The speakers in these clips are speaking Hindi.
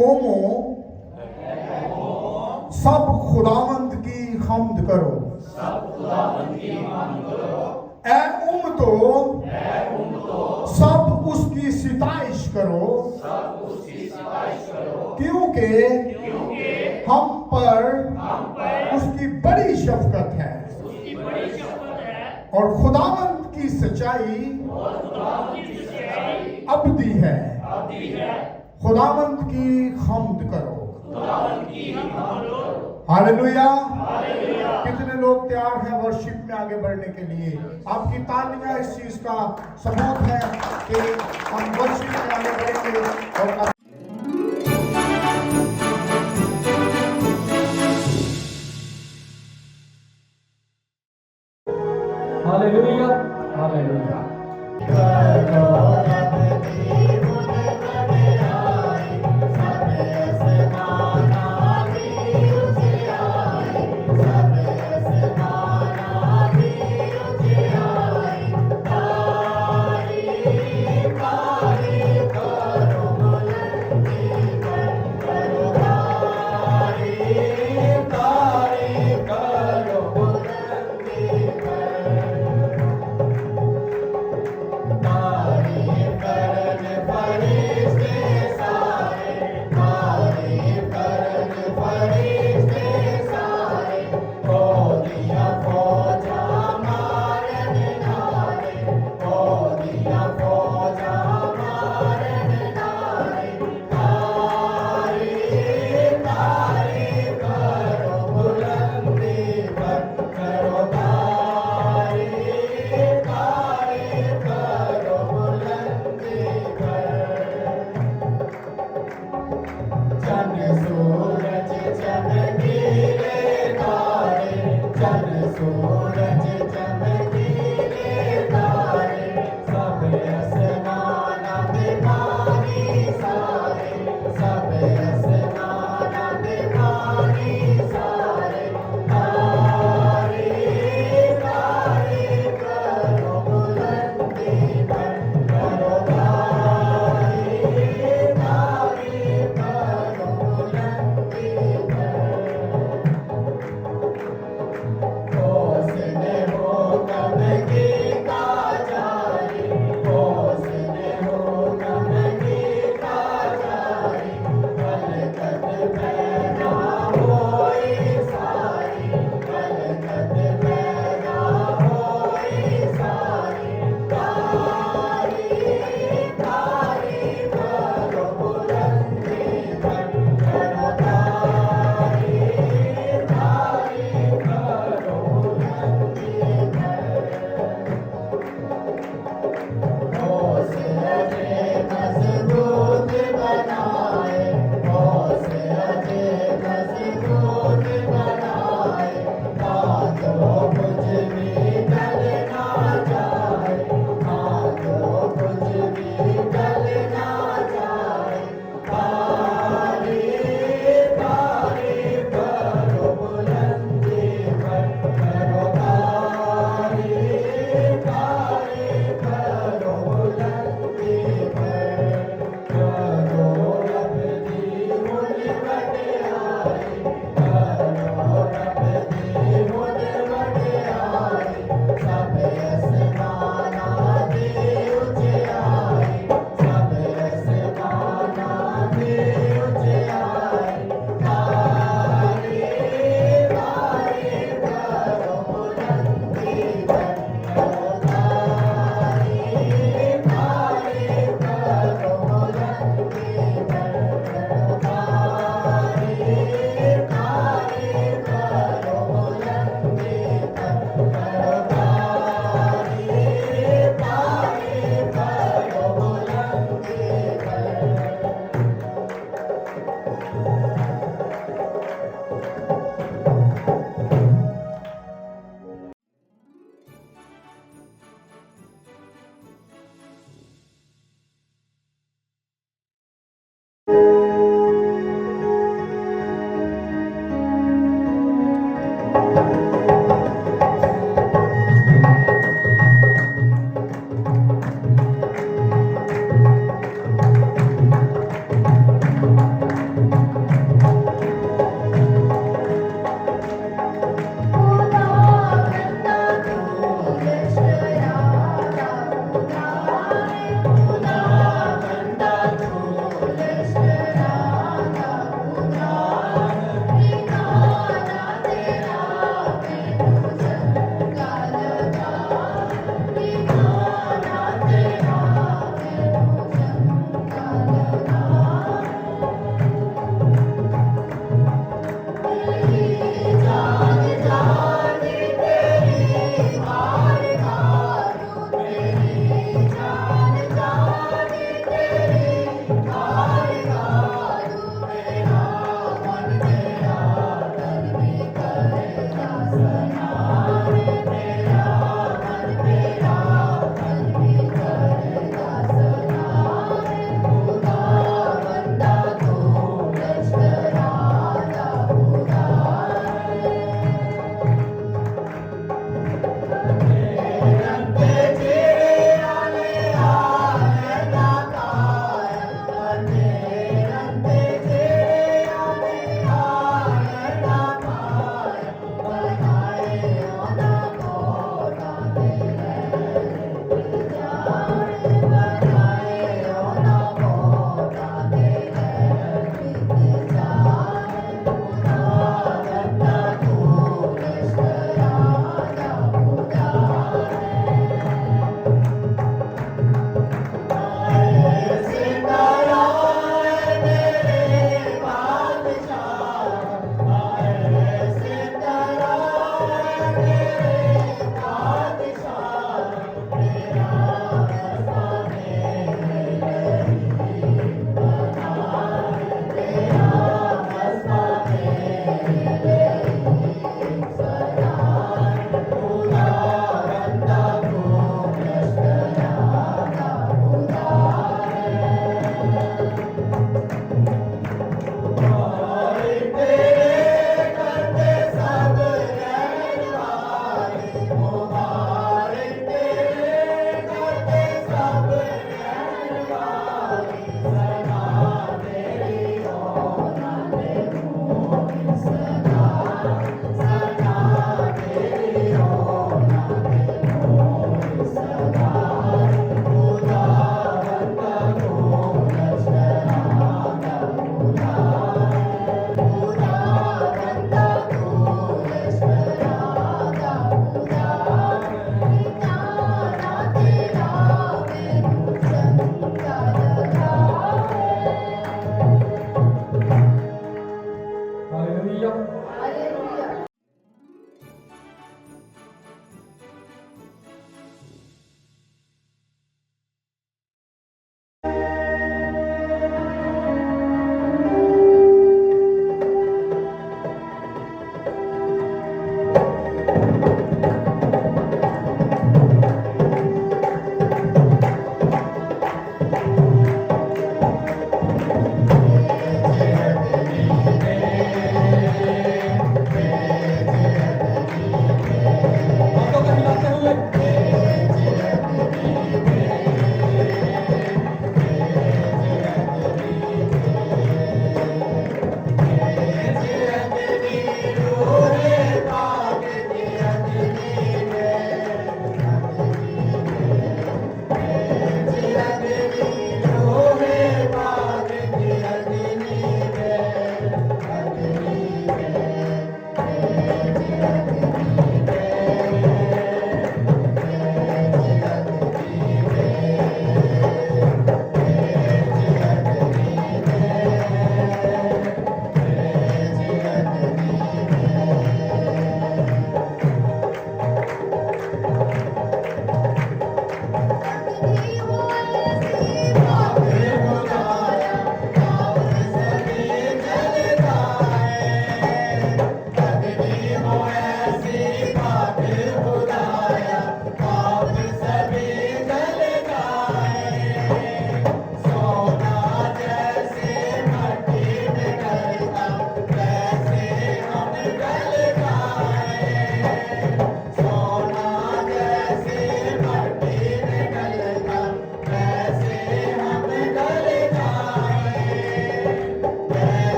कौमों सब खुदावंद की हम्द करो। ऐ उम्मतों सब उसकी सिताइश करो, क्योंकि हम पर उसकी बड़ी शफकत है और खुदावंद की सच्चाई अबदी है। खुदावंद की हम्द करो। हालेलुया। कितने लोग तैयार हैं वर्शिप में आगे बढ़ने के लिए? आपकी तालियां इस चीज का सबूत है कि हम वर्शिप में आगे बढ़ेंगे और हालेलुया हालेलुया।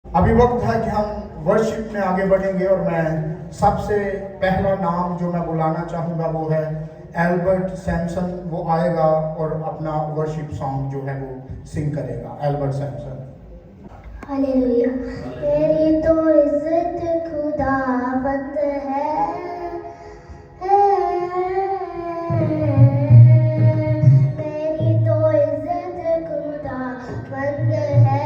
अभी वक्त है कि हम वर्शिप में आगे बढ़ेंगे और मैं सबसे पहला नाम जो मैं बुलाना चाहूँगा वो है एल्बर्ट सैमसन। वो आएगा और अपना वर्शिप सॉन्ग जो है वो सिंग करेगा। एल्बर्ट सैमसन। हालेलुया। मेरी तो इज्जत खुदावंद है, मेरी तो इज्जत खुदावंद है,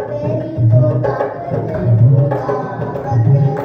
मेरी तो ताकत खुदावंद है।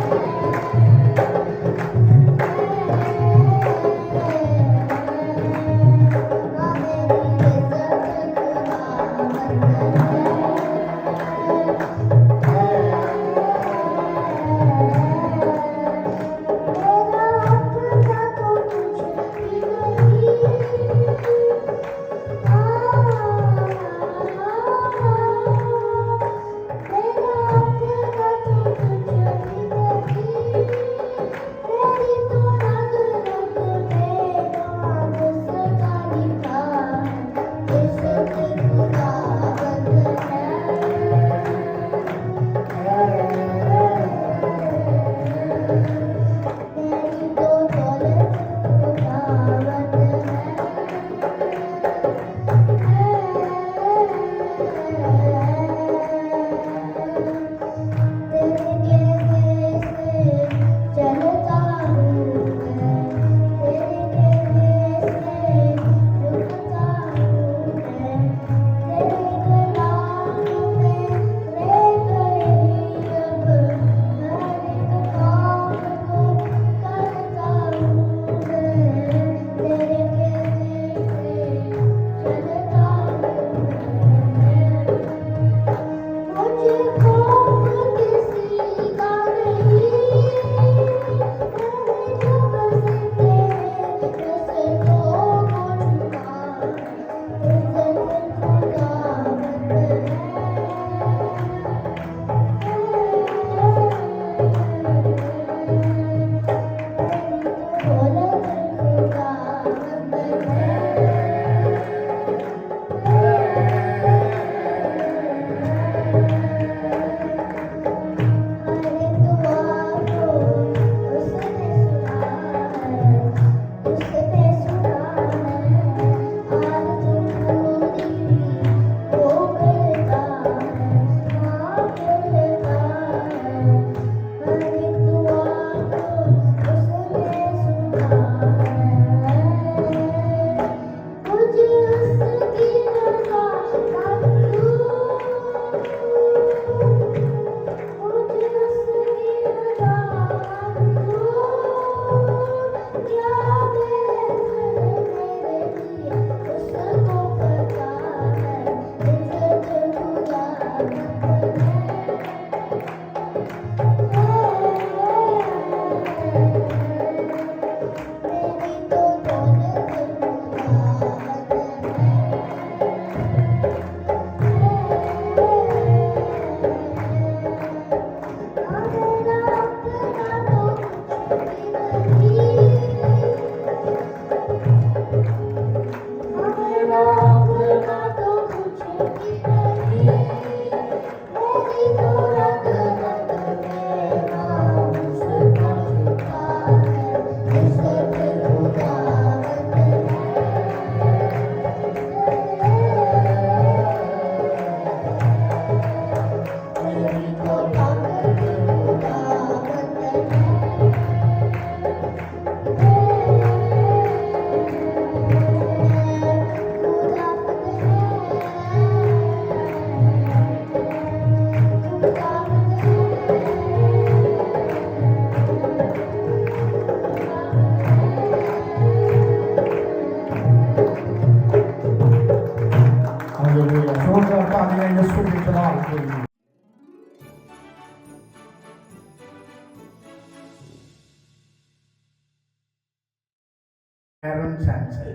एरन सैमसन,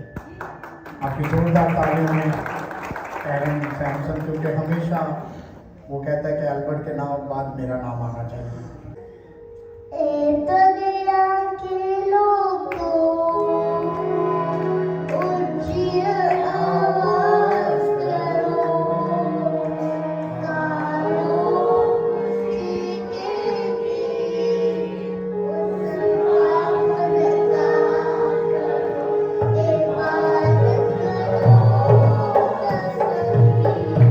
आपकी जोरदार तालियों में एरन सैमसन, क्योंकि हमेशा वो कहता है कि एल्बर्ट के नाम बाद मेरा नाम आना चाहिए। दुनिया के लोगों ऊंची आवाज करो, गाओ उसकी कीर्ति, उसका गुणगान करो, इबादत करो उसकी, इबादत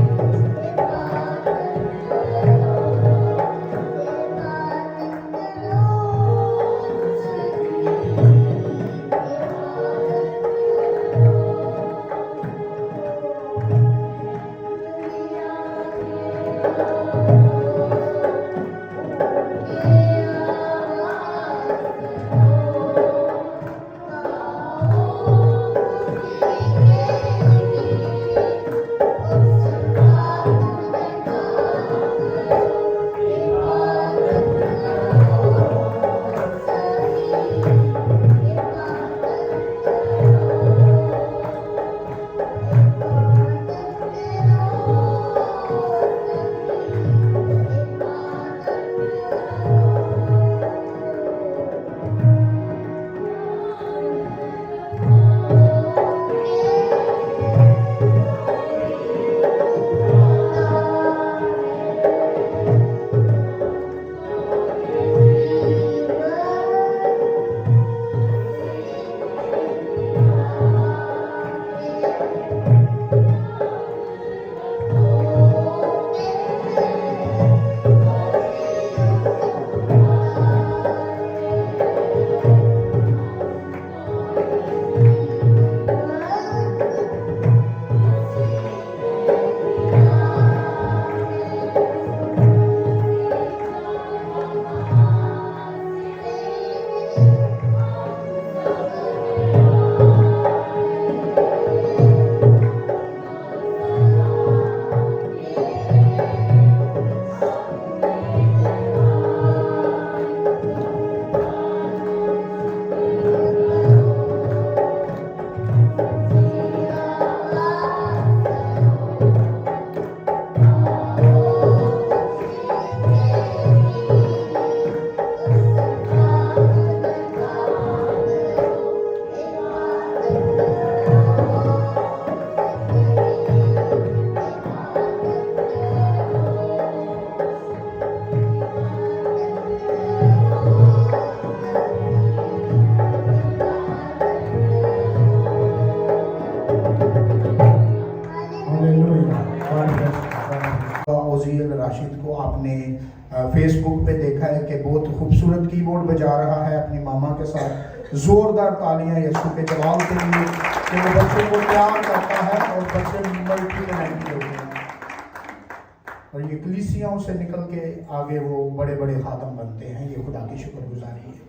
ओजियल राशिद को आपने फेसबुक पे देखा है कि बहुत खूबसूरत कीबोर्ड बजा रहा है अपनी मामा के साथ। जोरदार तालियां यीशु के जवाब के लिए कि वो बच्चों को प्यार करता है और बच्चे मल्टी टैलेंटेड होते हैं और ये कलीसियाओं से निकल के आगे वो बड़े बड़े खादम बनते हैं। ये खुदा की शुक्रगुजारी है।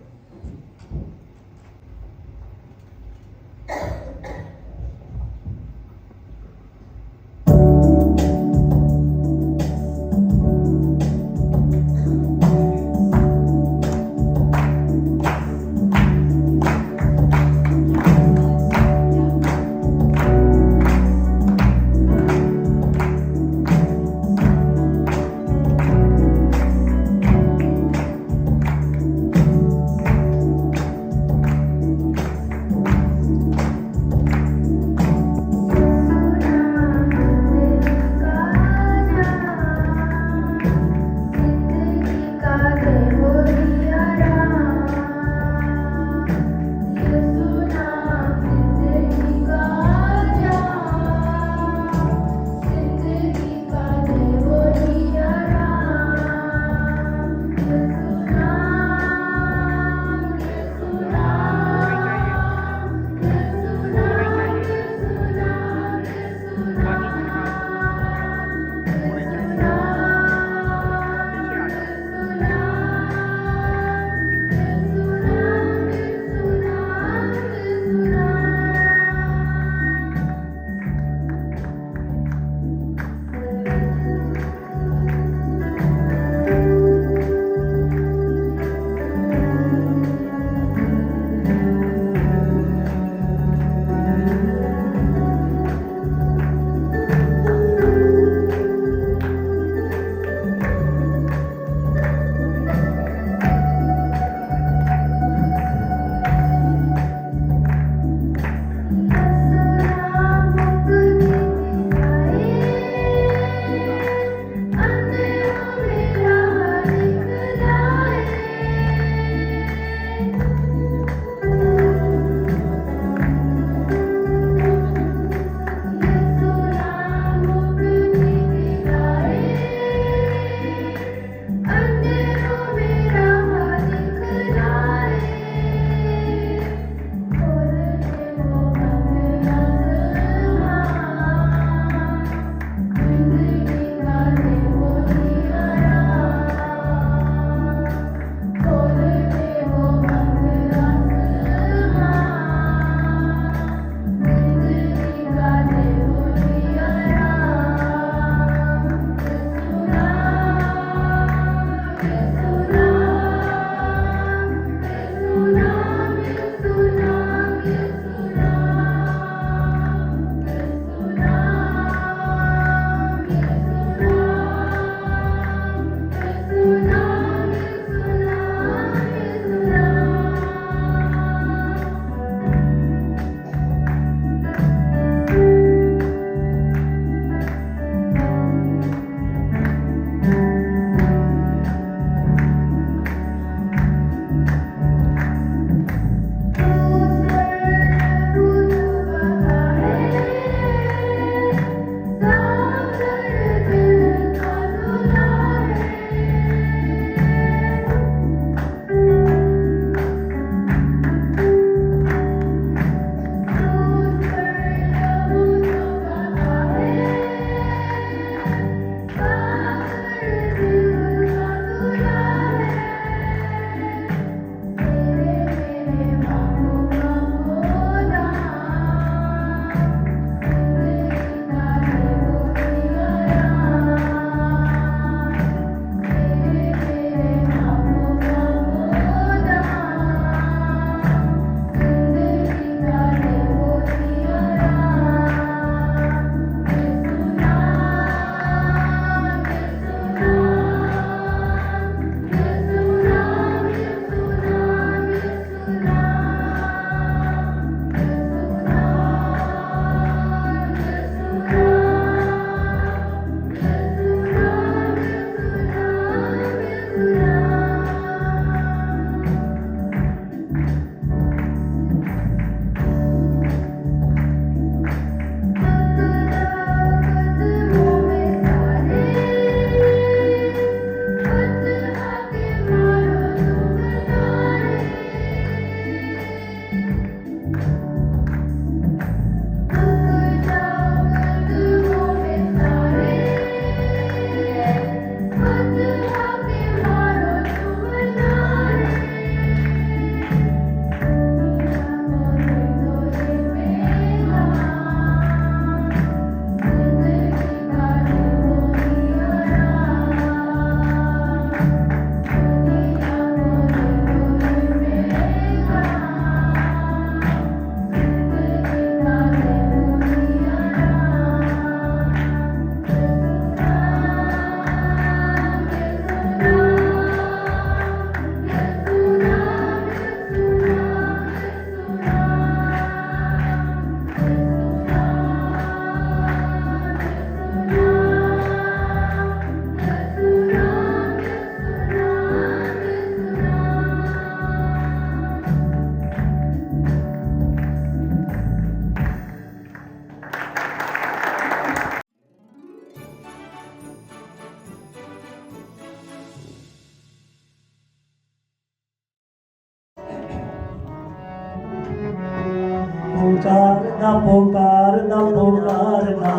पुकारदा पुकारदा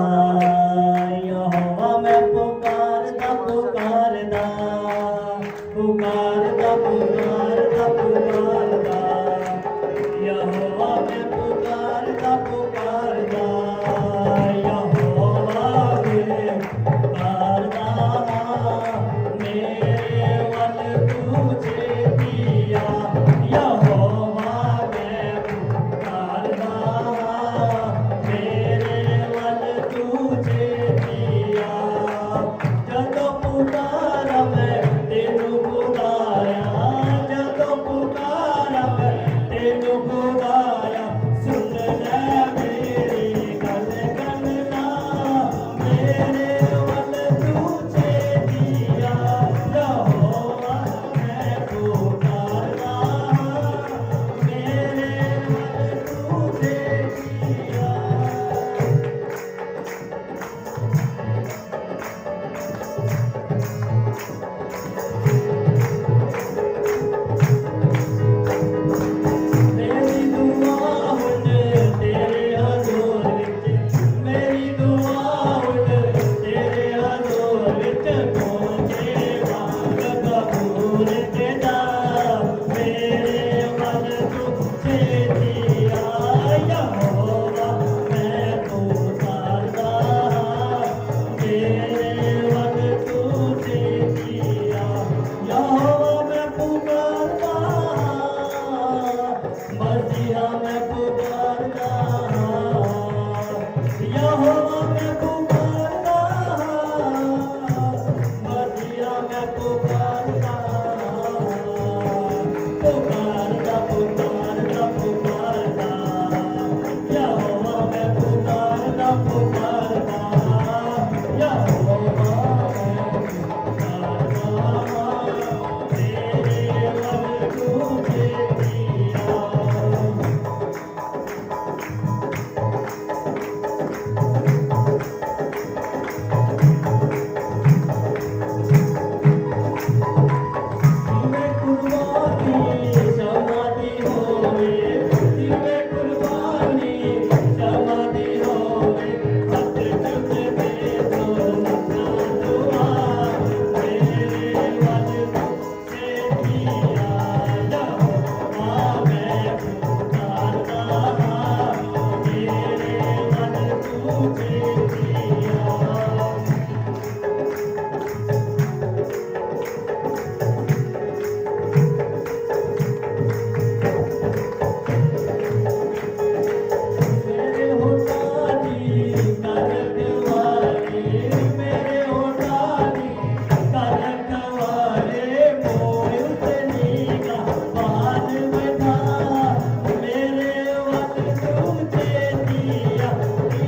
यहोवा मैं पुकारदा पुकारदा पुकारदा पुकारदा पुकारदा यहोवा मैं पुकारदा पुकारदा यहोवा मैं पुकारदा मेरे वल तुझे दिया यहोवा मैं पुकारदा मेरे वल तुझे दिया ਜਦੋਂ ਪੁਕਾਰਾ ਮੈਂ ਤੈਨੂੰ ਪੁਕਾਰਿਆ ਜਦੋਂ ਪੁਕਾਰਾ ਮੈਂ ਤੈਨੂੰ ਪੁਕਾਰਿਆ ਸੁਣ ਲੈ ਮੇਰੀ ਗੱਲ ਕਰਨਾ ਮੇਰੇ ਵੱਲ ਤੁਝੇ ਦਿਆ ਯਹੋਵਾ ਮੈਂ ਪੁਕਾਰਦਾ ਮੇਰੇ ਵੱਲ ਤੁਝੇ ਦਿਆ ਮੇਰੀ ਦੁਆ ਹੁਣ ਤੇਰੇ ਹਜ਼ੂਰ ਵਿੱਚ ਮੇਰੀ ਦੁਆ ਹੁਣ ਤੇਰੇ ਹਜ਼ੂਰ ਵਿੱਚ ਪਹੁੰਚੇ ਵਾਂਗ ਕਬੂਲ ਤੇਰਾ ਮੇਰੇ ਵੱਲ ਤੁਝੇ ਦਿਆ ਯਹੋਵਾ ਮੈਂ ਪੁਕਾਰਦਾ ਮੇਰੇ ਵੱਲ ਤੁਝੇ ਦਿਆ ਯਹੋਵਾ ਮੈਂ ਪੁਕਾਰਦਾ ਮਸੀਹਾ ਮੈਂ ਪੁਕਾਰਦਾ ਯਹੋਵਾ ਮੈਂ ਪੁਕਾਰਦਾ ਮਸੀਹਾ ਮੈਂ ਪੁਕਾਰਦਾ ਪੁਕਾਰਦਾ ਪੁਕਾਰਦਾ ਪੁਕਾਰਦਾ ਯਹੋਵਾ ਮੈਂ ਪੁਕਾਰਦਾ ਪੁਕਾਰਦਾ ਯਹੋਵਾ ਮੈਂ ਪੁਕਾਰਦਾ ਤੇਰੇ ਵੱਲ ਤੁਝੇ ਦਿਆ ਜਿਵੇਂ ਕੁਰਬਾਨੀ ਸਮਾਧੀ ਹੋਵੇ ਜਿਵੇਂ ਕੁਰਬਾਨੀ ਸਮਾਧੀ ਹੋਵੇ ਹੱਥ ਚੁੱਕ ਕੇ ਦੋ ਲੱਖਾਂ ਦੁਆ ਮੇਰੇ ਵੱਲ ਤੁਝੇ ਦਿਆ ਯਹੋਵਾ ਮੈਂ ਪੁਕਾਰਦਾ ਮੇਰੇ ਵੱਲ ਤੁਝੇ ਦਿਆ ਮੇਰੇ ਹੋਠਾਂ ਦੀ ਕਣਕ ਵਾਲੇ ਮੇਰੇ ਹੋਠਾਂ ਦੀ ਕਣਕ ਵਾਲੇ ਮੋਹ ਉਤੇ ਨੀਗਾ ਬਾਨ ਬੈਠਾ ਮੇਰੇ ਵੱਲ ਤੁਝੇ ਦਿਆ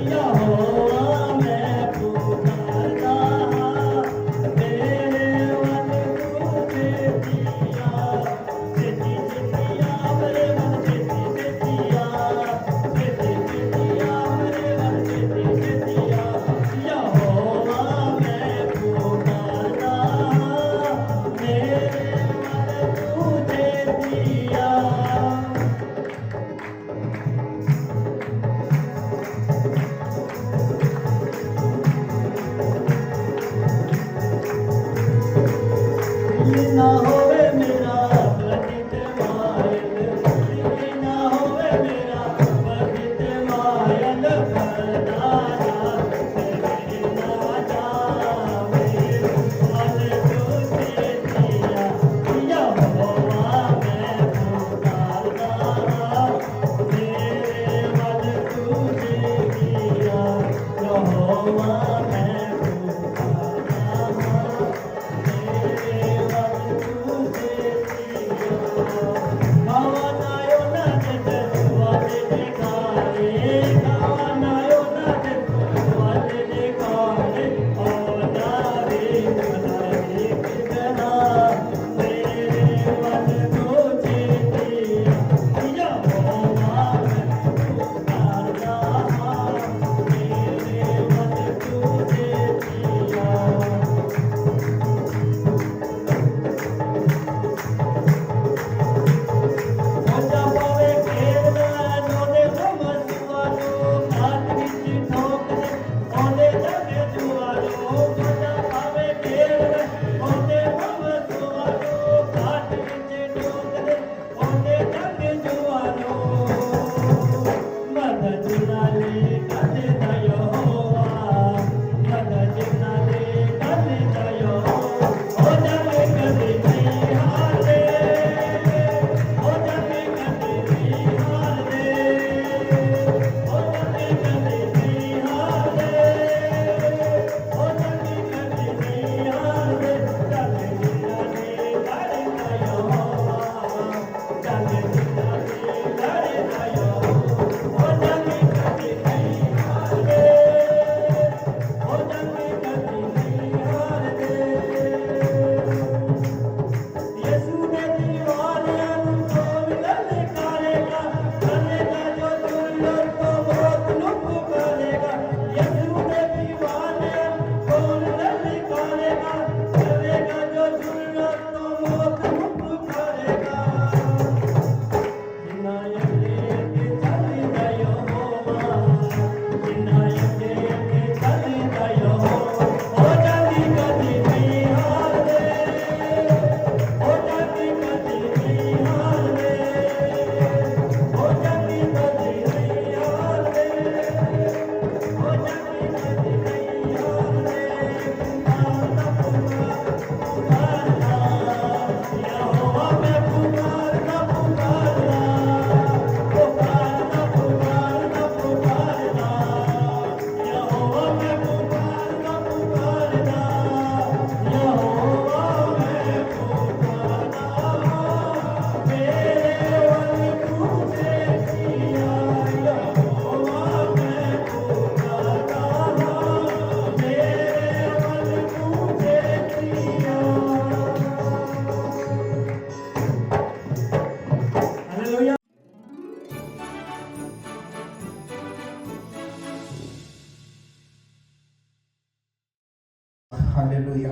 ਯਹੋਵਾ ਮੈਂ ਪੁਕਾਰਦਾ ਮੇਰੇ ਵੱਲ ਤੁਝੇ ਦਿਆ ਛੇਤੀ ਛੇਤੀ ਆ ਮੇਰੇ ਵੱਲ ਛੇਤੀ ਛੇਤੀ ਆ ਛੇਤੀ ਛੇਤੀ ਆ ਮੇਰੇ ਵੱਲ ਛੇਤੀ ਛੇਤੀ ਆ ਯਹੋਵਾ ਮੈਂ ਪੁਕਾਰਦਾ ਮੇਰੇ ਵੱਲ ਤੁਝੇ ਦਿਆ ਦਿਲ ਨਾ ਹੋਵੇ ਮੇਰਾ ਬਖਤ ਮਾਇਲ ਦਿਲ ਨਾ ਹੋਵੇ ਮੇਰਾ ਬਖਤ ਮਾਇਲ ਪਰਦਾ ਤੇਰੇ ਨਾ ਜਾਵੇ ਵੱਲ ਤੁਝੇ ਦਿਆ ਯਹੋਵਾ ਮੈਂ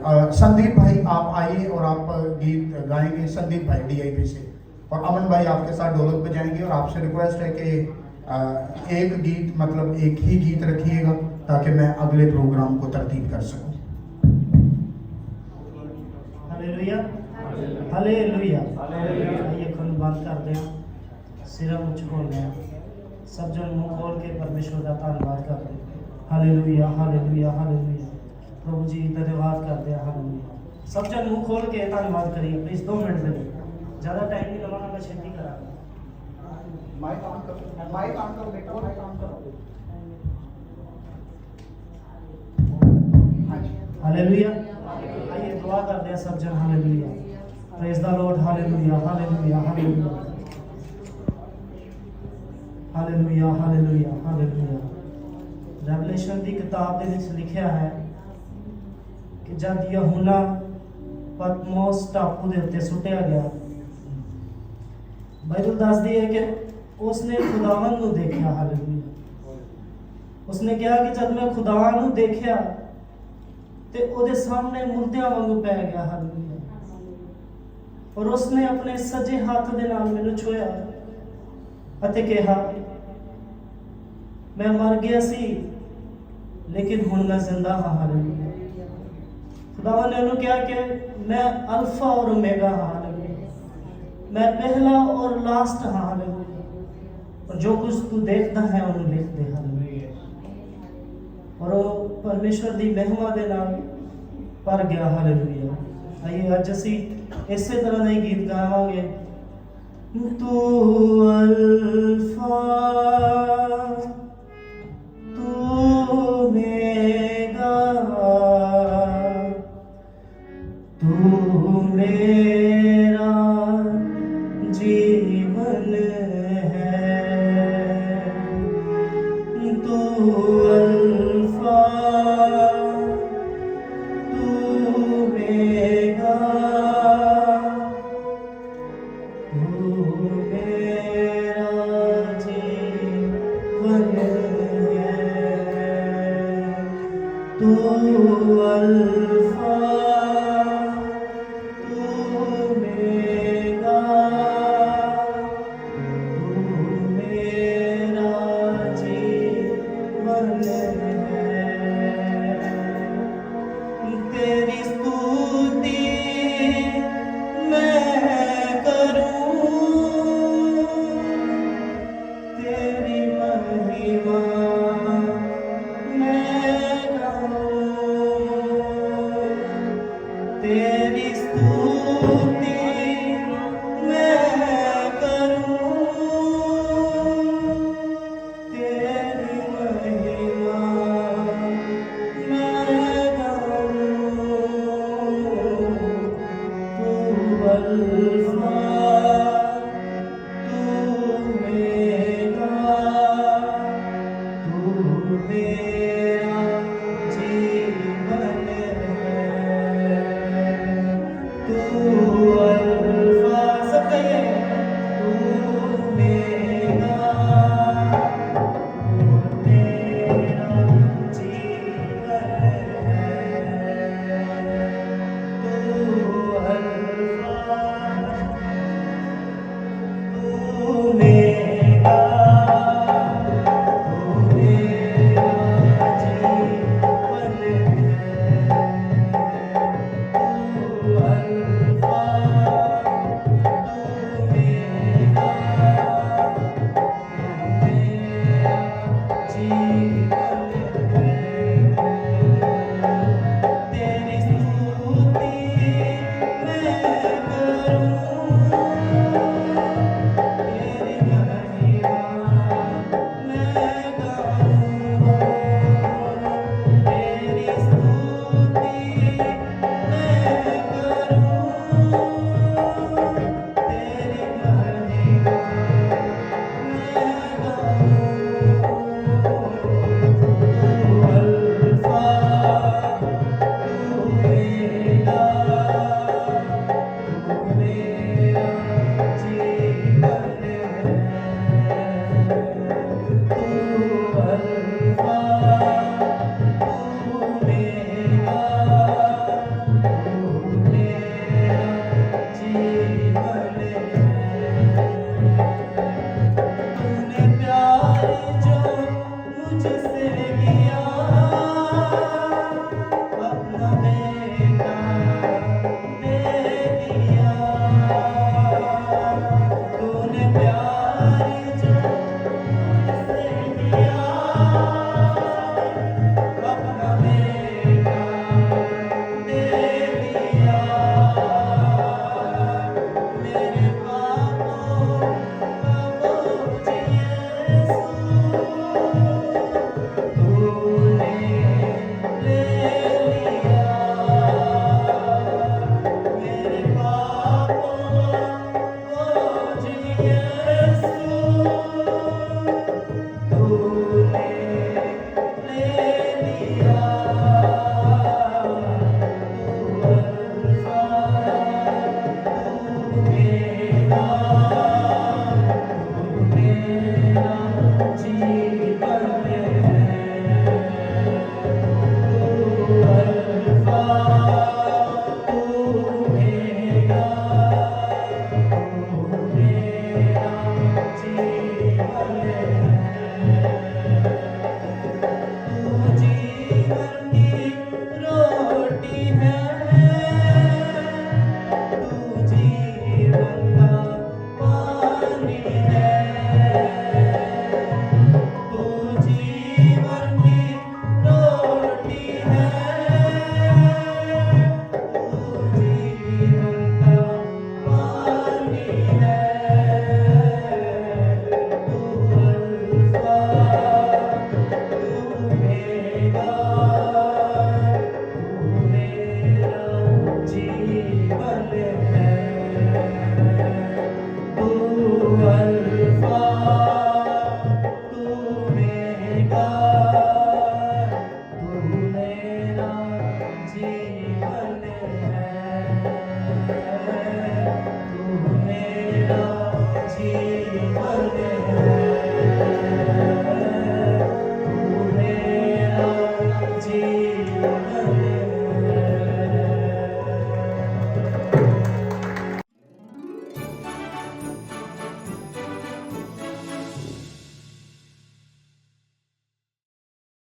संदीप भाई आप आइए और आप गीत गाएंगे, संदीप भाई DIP से, और अमन भाई आपके साथ ढोलक बजाएंगे। और आपसे रिक्वेस्ट है कि एक गीत मतलब एक ही गीत रखिएगा ताकि मैं अगले प्रोग्राम को तरतीब कर सकूं। Hallelujah hallelujah. आइए खुद बंद कर दें, सिर मुझ खोल दें, सब जन मुंह खोल के परमेश्वर का धन्यवाद कर दें। Hallelujah hallelujah hallelujah. प्रभु जी धन्यवाद करते हैं। हालेलुया। सब जन मुंह खोल के धन्यवाद करिए प्लीज। 2 मिनट दें, ज़्यादा टाइम नहीं लगाना, मैं छेती करा। माइक ऑन करो, माइक ऑन करो बेटा, माइक ऑन करो। हाँ जी। हालेलुया। आइए दुआ करते हैं सब जन। Hallelujah. Praise the Lord. Hallelujah hallelujah hallelujah hallelujah hallelujah hallelujah. Revelation की किताब ਦੇ ਵਿੱਚ ਲਿਖਿਆ ਹੈ ਕਿ ਜਦ ਯਹੂਨਾ ਪਤਮੋਸ ਟਾਪੂ ਦੇ ਉੱਤੇ ਸੁੱਟਿਆ ਗਿਆ, ਬਾਈਬਲ ਦੱਸਦੀ ਹੈ ਕਿ ਉਸਨੇ ਖੁਦਾਵੰਦ ਨੂੰ ਦੇਖਿਆ। ਹਾਲੇਲੂਇਆ। ਉਸਨੇ ਕਿਹਾ ਕਿ ਜਦ ਮੈਂ ਖੁਦਾ ਨੂੰ ਦੇਖਿਆ ਤੇ ਉਹਦੇ ਸਾਹਮਣੇ ਮੁਰਦਿਆਂ ਵਾਂਗੂ ਪੈ ਗਿਆ। ਹਾਲੇਲੂਇਆ। ਔਰ ਉਸਨੇ ਆਪਣੇ ਸੱਜੇ ਹੱਥ ਦੇ ਨਾਲ ਮੈਨੂੰ ਛੂਹਿਆ ਅਤੇ ਕਿਹਾ ਮੈਂ ਮਰ ਗਿਆ ਸੀ ਲੇਕਿਨ ਹੁਣ ਮੈਂ ਜ਼ਿੰਦਾ ਹਾਂ। ਹਾਲੇਲੂਇਆ। खुदावन ने उन्होंने क्या कि मैं अल्फा और ओमेगा हाँ। हालेलुया। मैं पहला और लास्ट हाँ। हालेलुया। और जो कुछ तू देखता है उन्होंने लिख दे। हालेलुया। और वो परमेश्वर की महिमा के नाल भर गया। हालेलुया। आइए अज असी इसे तरह का ही गीत गावांगे। तू अल्फा तू ओमेगा तू मेरा जीवन है। तू अल्फा तू ओमेगा तू मेरा जीवन है। तू अल्फा तेरी स्तुति मैं करूं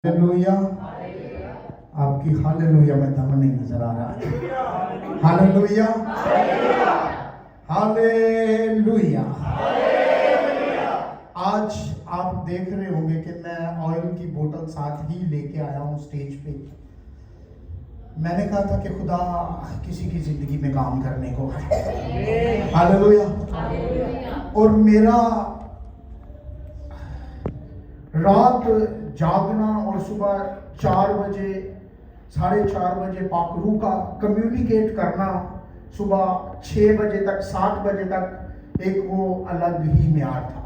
हालेलुया। आपकी हालेलुया में दम नहीं नजर आ रहा है। Hallelujah, hallelujah. आज आप देख रहे होंगे कि मैं ऑयल की बोतल साथ ही लेके आया हूँ स्टेज पे। मैंने कहा था कि खुदा किसी की जिंदगी में काम करने को है। हालेलुया। और मेरा रात जागना और सुबह 4 बजे 4:30 बजे पाकरू का कम्युनिकेट करना, सुबह 6 बजे तक 7 बजे तक एक वो अलग ही म्यार था।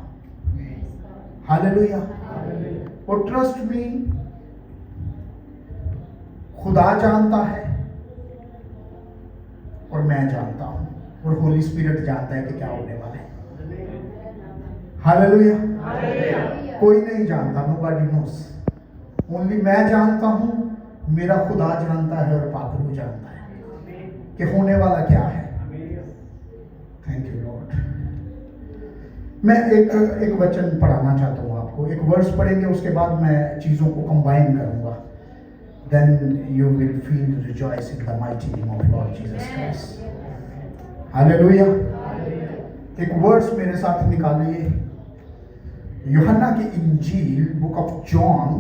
हालेलुया। और ट्रस्ट मी, खुदा जानता है और मैं जानता हूं और होली स्पिरिट जानता है कि क्या होने वाला है। हालेलुया। कोई नहीं जानता, nobody knows, ओनली मैं जानता हूं, मेरा खुदा जानता है और पाकरू जानता है कि होने वाला क्या है। Thank you Lord. मैं एक वचन पढ़ाना चाहता हूं आपको। एक वर्स पढ़ेंगे, उसके बाद मैं चीजों को कंबाइन करूंगा। Then you will feel rejoice in the mighty name of Lord Jesus Christ. Hallelujah. एक वर्स मेरे साथ निकालिए। यूहन्ना की इंजील, book of John,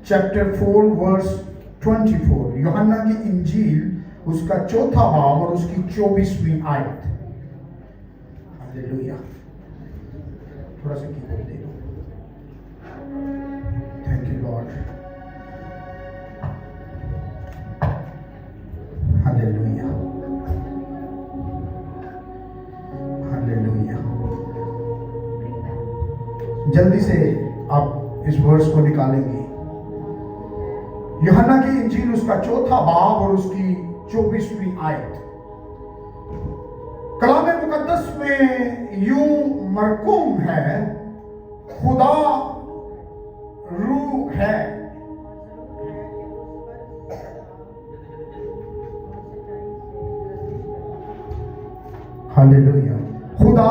chapter 4 verse 24। यूहन्ना की इंजील उसका 4था बाब और उसकी 24वीं आयत। हालेलुया। थोड़ा सा कीबोर्ड दे दो। Thank you Lord. Hallelujah, hallelujah. जल्दी से आप इस वर्स को निकालेंगे। यूहन्ना की इंजील उसका 4था बाब और उसकी 24वीं आयत। कलाम मुकद्दस में यूं मरकूम है, खुदा रूह है। हालेलुया। खुदा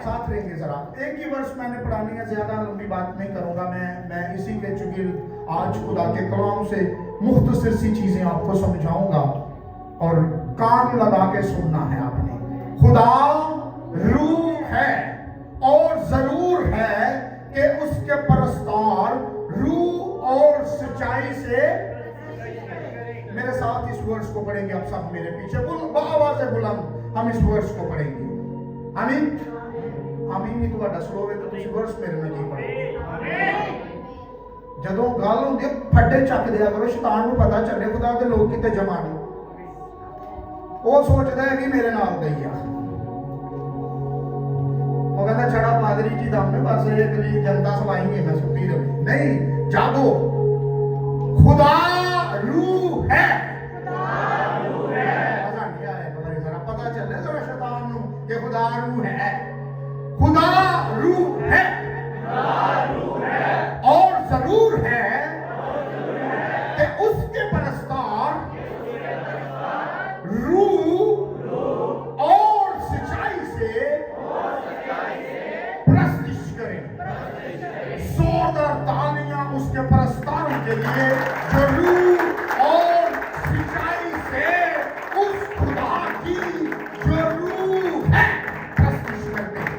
साथ रहेंगे। जरा एक ही वर्ष मैंने पढ़ानी है, ज्यादा लंबी बात नहीं करूंगा मैं इसी के चूंकि आज खुदा के कलाम से मुख्तसर सी चीजें आपको समझाऊंगा और कान लगा के सुनना है आपने। खुदा रूह है साथ इस वर्ष को पढ़ेंगे। आप सब मेरे पीछे आवाज है बुलंद, हम इस वर्ष को पढ़ेंगे। आमीन आमीन। नहीं तो स्लो है तो तुम वर्ष मेरे में नहीं पढ़ोगे। ਜਦੋਂ ਗੱਲ ਹੁੰਦੀ ਹੈ ਫੱਟੇ ਚੱਕ ਦਿਆ ਕਰੋ, ਸ਼ੈਤਾਨ ਨੂੰ ਪਤਾ ਚੱਲੇ ਖੁਦਾ ਦੇ ਲੋਕ ਕਿਤੇ ਜਮਾ ਨੇ। ਉਹ ਸੋਚਦਾ ਹੈ ਵੀ ਮੇਰੇ ਨਾਲ ਦਾ ਹੀ ਆ। ਉਹ ਕਹਿੰਦਾ ਛੜਾ ਪਾਦਰੀ ਜੀ ਦਾ ਆਪਣੇ ਪਾਸੇ ਇੱਕ ਲਈ ਜਨਤਾ ਸਵਾਏਂਗੇ ਮੈਂ ਸੁੱਤੀ ਰਵੇ। ਨਹੀਂ, ਜਾਗੋ। खुदा रूह है। खुदा रूह है। मजा नहीं आ रहा है, जरा पता चल रहा है जरा शैतान नु कि खुदा रूह है। खुदा रूह है। खुदा रूह है। और जरूर है कि उसके परस्तार रूह और सच्चाई से प्रस्तिश करें। जोरदार तालियां उसके परस्तारों के लिए जो रूह और सच्चाई से उस खुदा की जो रूह है प्रस्तिश करते हैं।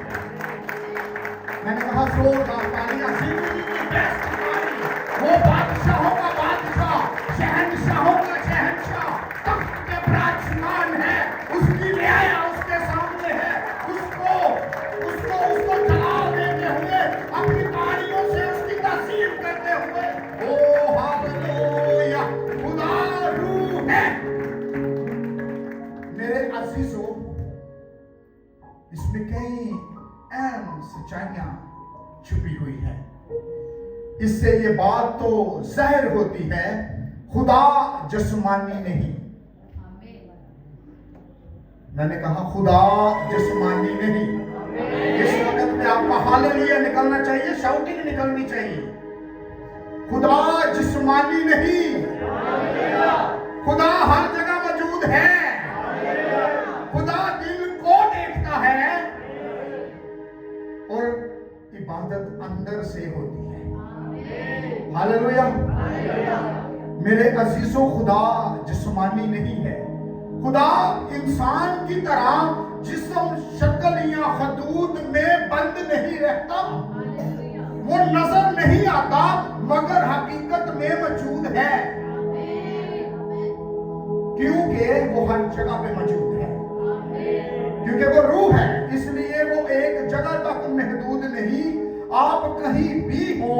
मैंने कहा जोरदार तालियां जिंदगी की बेस्ट ताली। वो बादशाहों का बादशाह, शहंशाहों का शहंशाह, तख्त पे विराजमान है। उसकी न्याय उसके सामने है। उसको जलाल देते हुए अपनी तालियों से उसकी तस्वीर करते हुए, ओ हालेलुया, खुदा रूह है। मेरे अजीजों, इसमें कई अहम सच्चाइयां छुपी हुई है। इससे ये बात तो जाहिर होती है खुदा जिस्मानी नहीं। मैंने कहा खुदा जिस्मानी नहीं। इस वक्त में आपका हालेलुया निकलना चाहिए, शाउटिंग निकलनी चाहिए। खुदा जिस्मानी नहीं, खुदा हर जगह मौजूद है। खुदा दिल को देखता है और इबादत अंदर से होती है। हालेलुया। मेरे अजीजों, खुदा जिस्मानी नहीं है। खुदा इंसान की तरह जिस्म, शक्ल या हदूद में बंद नहीं रहता। वो नजर नहीं आता मगर हकीकत में मौजूद है, क्योंकि वो हर जगह पे मौजूद है। क्योंकि वो रूह है, इसलिए वो एक जगह तक महदूद नहीं। आप कहीं भी हो,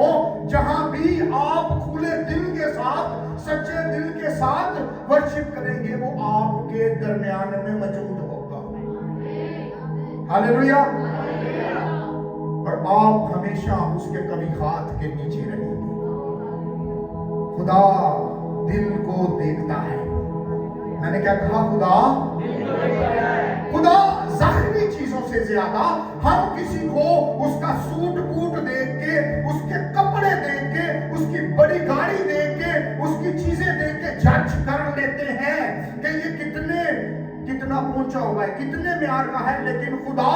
जहां भी आप खुले दिल के साथ, सच्चे दिल के साथ वर्शिप करेंगे, वो आपके दरमियान में मौजूद होगा। हालेलुया। और आप हमेशा उसके कभी हाथ के नीचे रहेंगे। खुदा दिल को देखता है। मैंने क्या कहा? खुदा ज़ाहिरी चीजों से ज्यादा हम किसी को उसका सूट बूट देख के, उसके कपड़े देख के, उसकी बड़ी गाड़ी देख के, उसकी चीजें देख के जज कर लेते हैं कि ये कितना पहुंचा हुआ है, कितने म्यार का है। लेकिन खुदा,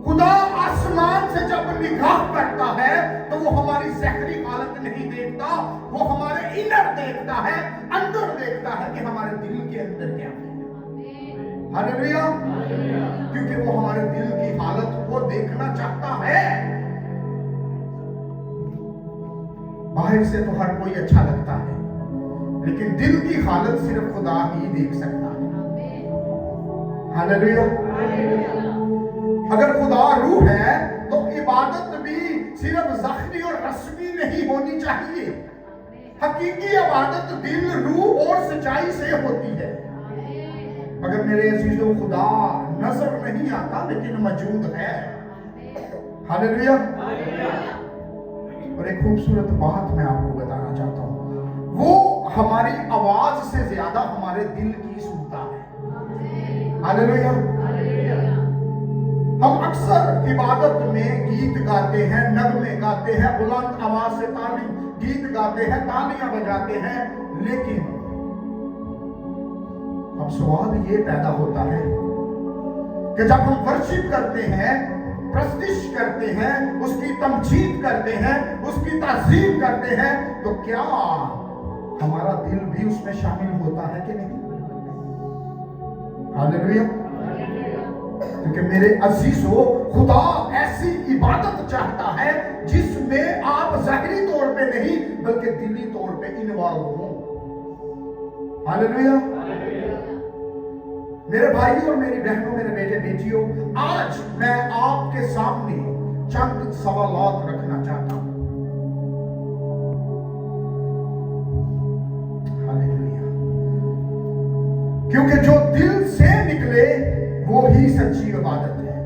खुदा आसमान से जब निगाह करता है तो वो हमारी ज़ाहिरी हालत नहीं देखता, वो हमारे इनर देखता है, अंदर देखता है कि हमारे दिल के अंदर क्या है। हालेलुया। क्योंकि वो हमारे दिल की हालत को देखना चाहता है। बाहर से तो हर कोई अच्छा लगता है, लेकिन दिल की हालत सिर्फ खुदा ही देख सकता है। हालेलुया। अगर खुदा रूह है तो इबादत भी सिर्फ ज़ाहिरी और रस्मी नहीं होनी चाहिए। हकीकी इबादत दिल, रूह और सच्चाई से होती है। अगर मेरे अजीजों, खुदा नजर नहीं आता लेकिन मौजूद है। हालेलुया। और एक खूबसूरत बात मैं आपको बताना चाहता हूँ, वो हमारी आवाज से ज्यादा हमारे दिल की सुनता है। हालेलुया। हम अक्सर इबादत में गीत गाते हैं, नगमे गाते हैं, बुलंद आवाज से गीत गाते हैं, तालियां बजाते हैं, लेकिन अब सवाल ये पैदा होता है कि जब हम वर्शिप करते हैं, प्रस्तिश करते हैं, उसकी तमजीद करते हैं, उसकी ताज़ीम करते हैं, तो क्या हमारा दिल भी उसमें शामिल होता है कि नहीं? हालेलुया। क्योंकि मेरे अजीजों, खुदा ऐसी इबादत चाहता है जिसमें आप जाहिरी तौर पे नहीं बल्कि दिली तौर पे इन्वॉल्व हो। हालेलुया। मेरे भाइयों और मेरी बहनों, मेरे बेटे बेटियों, आज मैं आपके सामने चंद सवालात रखना चाहता हूं। हालेलुया। क्योंकि जो दिल से निकले वो ही सच्ची इबादत है।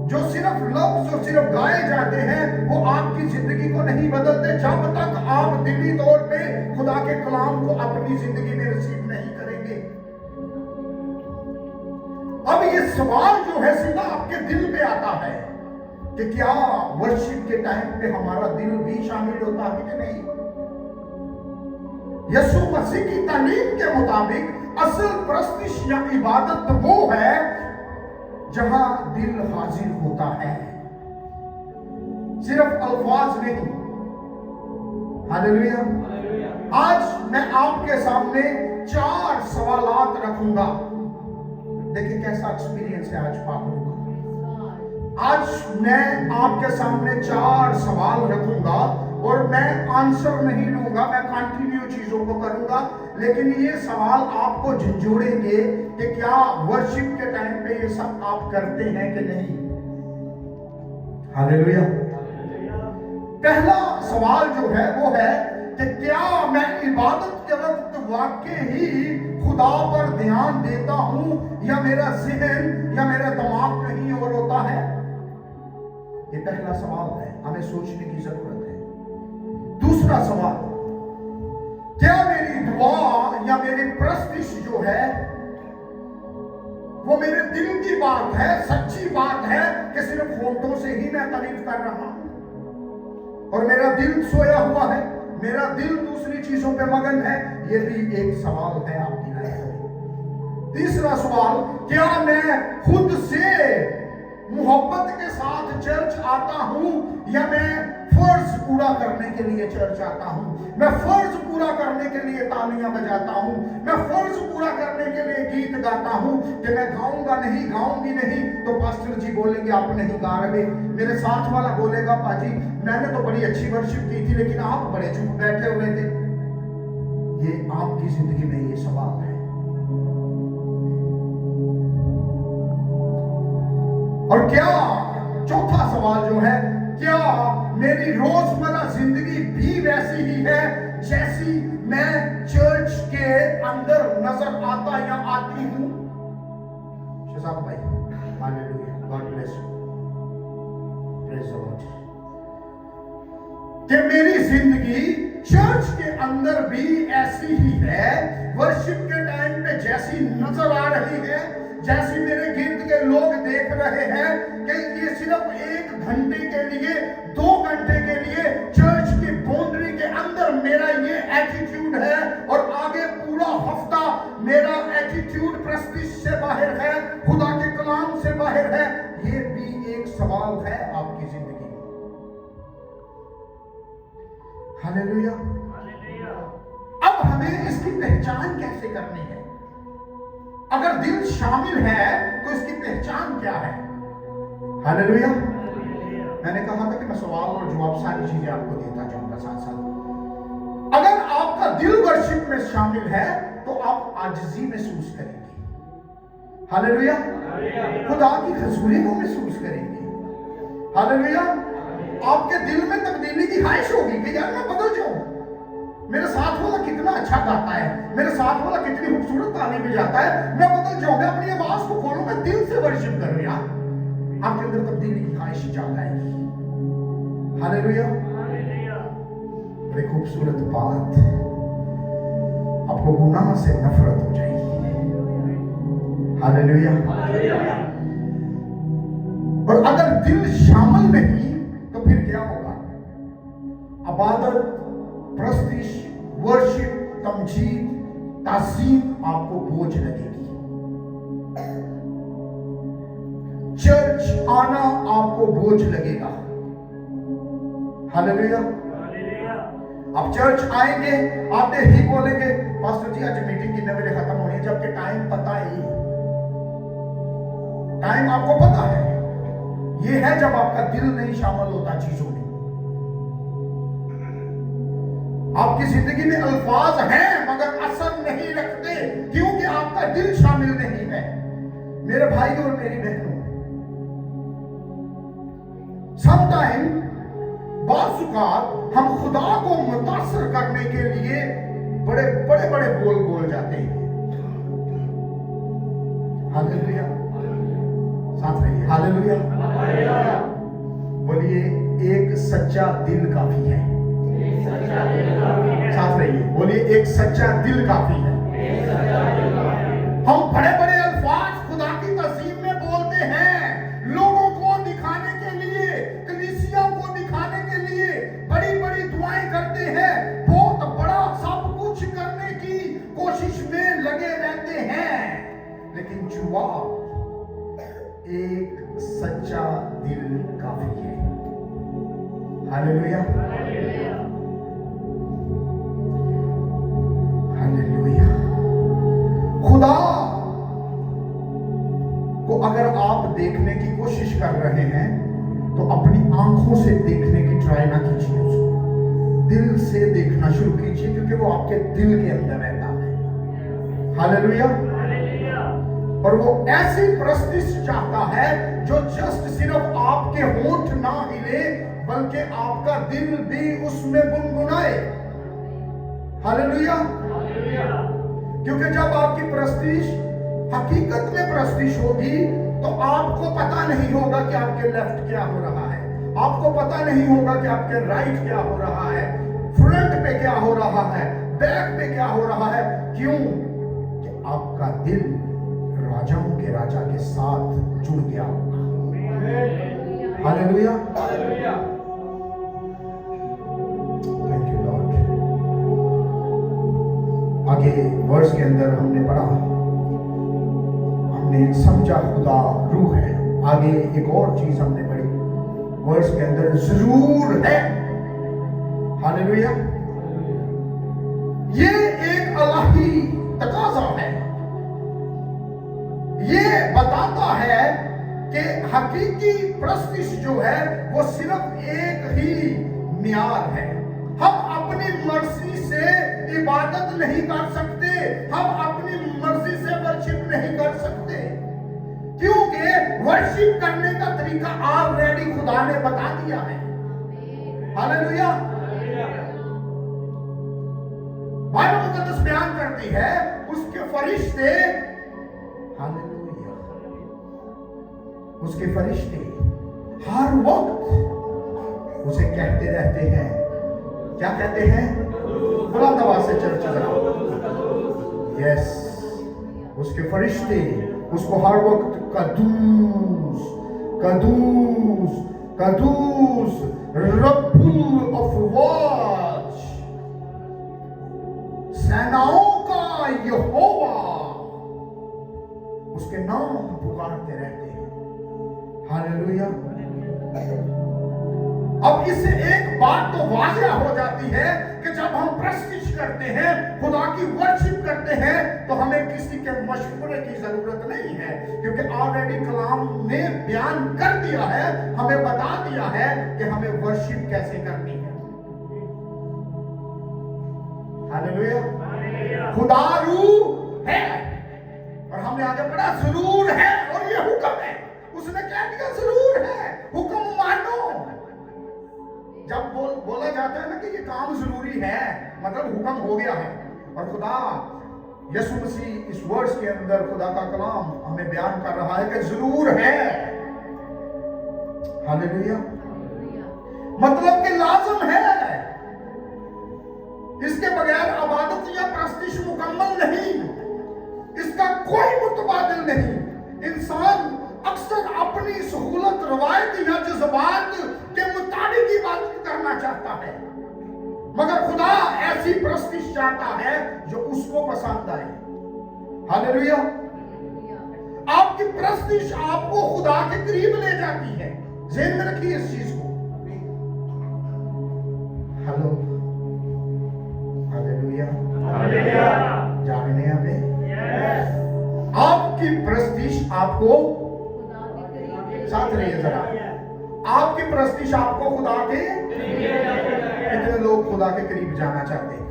जो सिर्फ लफ्ज और सिर्फ गाए जाते हैं वो आपकी जिंदगी को नहीं बदलते जब तक आप दिली तौर पे खुदा के कलाम को अपनी जिंदगी में रिसीव नहीं करेंगे। अब ये सवाल जो है सीधा आपके दिल में आता है कि क्या वर्शिप के टाइम पे हमारा दिल भी शामिल होता है कि नहीं। यीशु मसीह की तालीम के मुताबिक असल परस्तिश या इबादत वो है जहां दिल हाजिर होता है, सिर्फ अल्फाज नहीं। हालेलुया। आज मैं आपके सामने 4 सवालात रखूंगा। देखिए कैसा एक्सपीरियंस है आज पाक का। आज मैं आपके सामने 4 सवाल रखूंगा और मैं आंसर नहीं लूंगा, मैं कंटिन्यू चीजों को करूंगा, लेकिन ये सवाल आपको झंझोड़ेंगे कि क्या वर्शिप के टाइम पे ये सब आप करते हैं कि नहीं। हालेलुया। पहला सवाल जो है वो है कि क्या मैं इबादत के वक्त वाकई ही खुदा पर ध्यान देता हूं या मेरा ज़हन या मेरा दिमाग कहीं और होता है। ये पहला सवाल है, हमें सोचने की जरूरत है। दूसरा सवाल, क्या मेरी दुआ या मेरी प्रस्तिश जो है वो मेरे दिल की बात है, सच्ची बात है कि सिर्फ होंठों से ही मैं तारीफ कर रहा हूं और मेरा दिल सोया हुआ है, मेरा दिल दूसरी चीजों पे मगन है। ये भी एक सवाल है आपकी लाइफ में। तीसरा सवाल, क्या मैं खुद से मोहब्बत के साथ चर्च आता हूं या मैं फर्ज पूरा करने के लिए चर्च आता हूं। मैं फर्ज पूरा करने के लिए तालियां बजाता हूं, मैं फर्ज पूरा करने के लिए गीत गाता हूं कि मैं गाऊंगा नहीं, गाऊंगी नहीं तो पास्टर जी बोलेंगे आप नहीं गा रहे। मेरे साथ वाला बोलेगा पाजी मैंने तो बड़ी अच्छी वर्शिप की थी लेकिन आप बड़े चुप बैठे हुए थे। ये आपकी जिंदगी में ये सवाल है। और क्या चौथा सवाल जो है, क्या मेरी रोजमर्रा जिंदगी भी वैसी ही है जैसी मैं चर्च के अंदर नजर आता या आती हूं। शहजाद भाई, hallelujah, God bless you, praise the Lord. कि मेरी जिंदगी चर्च के अंदर भी ऐसी ही है, वर्शिप के टाइम पे जैसी नजर आ रही है, जैसी मेरे गिर्द के लोग देख रहे हैं कि ये सिर्फ 1 घंटे के लिए, 2 घंटे के लिए चर्च की बाउंड्री के अंदर मेरा ये एटीट्यूड है और आगे पूरा हफ्ता मेरा एटीट्यूड प्रस्तिश से बाहर है, खुदा के कलाम से बाहर है। ये भी एक सवाल है आपकी जिंदगी में। हालेलुया। अब हमें इसकी पहचान कैसे करनी है। अगर दिल शामिल है तो इसकी पहचान क्या है। हालेलुया। मैंने कहा था कि मैं सवाल और जवाब सारी चीजें आपको देता जाऊंगा साथ साथ। अगर आपका दिल वर्शिप में शामिल है तो आप आजिज़ी महसूस करेंगे। हालेलुया। खुदा की हुजूरी को महसूस करेंगे। हालेलुया। आपके दिल में तब्दीली की ख्वाहिश होगी कि यार मैं बदल जाऊं। मेरे साथ वाला कितना अच्छा गाता है, मेरे साथ वाला कितनी खूबसूरत ताली बजाता है, मैं बदल जाऊं, मैं अपनी आवाज को खोलूं, मैं दिल से वर्शिप करूं। यार आपके अंदर तब्दीली की ख्वाहिश जाता है। हालेलुया। बड़ी खूबसूरत बात, आपको गुनाह से नफरत हो जाएगी। हालेलुया। और अगर दिल शामिल नहीं तो फिर क्या होगा। इबादत, प्रस्तिश, वर्शिप, तमजीद, ताज़ीम आपको बोझ लगेगी। चर्च आना आपको बोझ लगेगा। हालेलुया। आप चर्च आएंगे, आते ही बोलेंगे पास्टर जी आज मीटिंग कितने बजे खत्म होनी है, जबकि टाइम पता ही। टाइम आपको पता है, ये है जब आपका दिल नहीं शामिल होता चीजों में। आपकी जिंदगी में अल्फाज हैं मगर असर नहीं रखते, क्योंकि आपका दिल शामिल नहीं है। मेरे भाई और मेरी बहनों, समटाइम बाज़ हम खुदा को मुतासर करने के लिए बड़े बड़े बड़े बोल जाते हैं। हालेलुया, साथ रहिए, हालेलुया। बोलिए, एक सच्चा दिल काफी है। साथ रहिए, बोलिए, एक सच्चा दिल काफी है। हम बड़े बड़े अल्फाज खुदा की तज़ीम में बोलते हैं, लोगों को दिखाने के लिए, कलीसिया को दिखाने के लिए बड़ी बड़ी दुआएं करते हैं, बहुत बड़ा सब कुछ करने की कोशिश में लगे रहते हैं, लेकिन जवाब एक सच्चा दिल काफी है। Hallelujah, hallelujah. खुदा को अगर आप देखने की कोशिश कर रहे हैं तो अपनी आंखों से देखने की ट्राई ना कीजिए, उसको दिल से देखना शुरू कीजिए, क्योंकि वो आपके दिल के अंदर रहता है। हालेलुया। और वो ऐसी प्रस्तिश चाहता है जो जस्ट सिर्फ आपके होंठ ना हिले, बल्कि आपका दिल भी उसमें गुनगुनाए। हालेलुया। क्योंकि जब आपकी प्रस्तिश हकीकत में प्रस्तिश होगी तो आपको पता नहीं होगा कि आपके लेफ्ट क्या हो रहा है, आपको पता नहीं होगा कि आपके राइट क्या हो रहा है, फ्रंट पे क्या हो रहा है, बैक पे क्या हो रहा है। क्यों? कि आपका दिल राजाओं के राजा के साथ जुड़ गया होगा। Hallelujah, thank you Lord. आगे वर्स के अंदर हमने पढ़ा, हमने समझा खुदा रूह है। आगे एक और चीज हमने पढ़ी वर्स के अंदर, जरूर है। हालेलुया। ये एक इलाही तकाजा है, ये बताता है कि हकीकी प्रस्तिश जो है वो सिर्फ एक ही मियार है। हम अपनी मर्जी से इबादत नहीं कर सकते, हम अपनी मर्जी से वर्शिप नहीं कर सकते, क्योंकि वर्शिप करने का तरीका ऑलरेडी खुदा ने बता दिया है। हालेलुया। बाइबल मुकद्दस बयान करती है उसके फरिश्ते, हालेलुया, उसके फरिश्ते हर वक्त उसे कहते रहते हैं, क्या कहते हैं? बुलंद आवाज से चर्च कराओ। यस, उसके फरिश्ते उसको हर वक्त कदूस कदूस कदूस रब्बुल अफवाज, सेनाओं का यहोवा, उसके नाम पुकारते रहते हैं। हालेलुया। अब इससे एक बात तो वाज़ेह हो जाती है कि जब हम प्रस्तिश करते हैं, खुदा की वर्शिप करते हैं, तो हमें किसी के मशवरे की जरूरत नहीं है, क्योंकि ऑलरेडी कलाम ने बयान कर दिया है, हमें बता दिया है कि हमें वर्शिप कैसे करनी है। हालेलुया। खुदा रूह है, और हमने आगे पढ़ा जरूर है, और ये हुक्म है। उसने क्या दिया? जरूर है, हुक्म मानो। जब बोला जाता है ना कि ये काम जरूरी है, मतलब हुक्म हो गया है। और खुदा यीशु मसीह इस वर्ष के अंदर खुदा का कलाम हमें बयान कर रहा है कि जरूर है। हालेलुया। मतलब कि लाजम है, इसके बगैर इबादत या प्रस्तिश मुकम्मल नहीं, इसका कोई मुतबादिल नहीं। इंसान अक्सर अपनी सहूलत, रवायत या जज्बात के मुताबिक इबादत करना चाहता है, मगर खुदा ऐसी प्रस्तिश चाहता है जो उसको पसंद आए। हालेलुया। आपकी प्रस्तिश आपको खुदा के करीब ले जाती है। ज़हन में रखिए इस चीज को। हेलो, हालेलुया, जा रहे हैं यहाँ पे। आपकी प्रस्तिश आपको साथ रहिए जरा। आपकी प्रस्तिश आपको खुदा के, कितने लोग खुदा के करीब जाना चाहते हैं?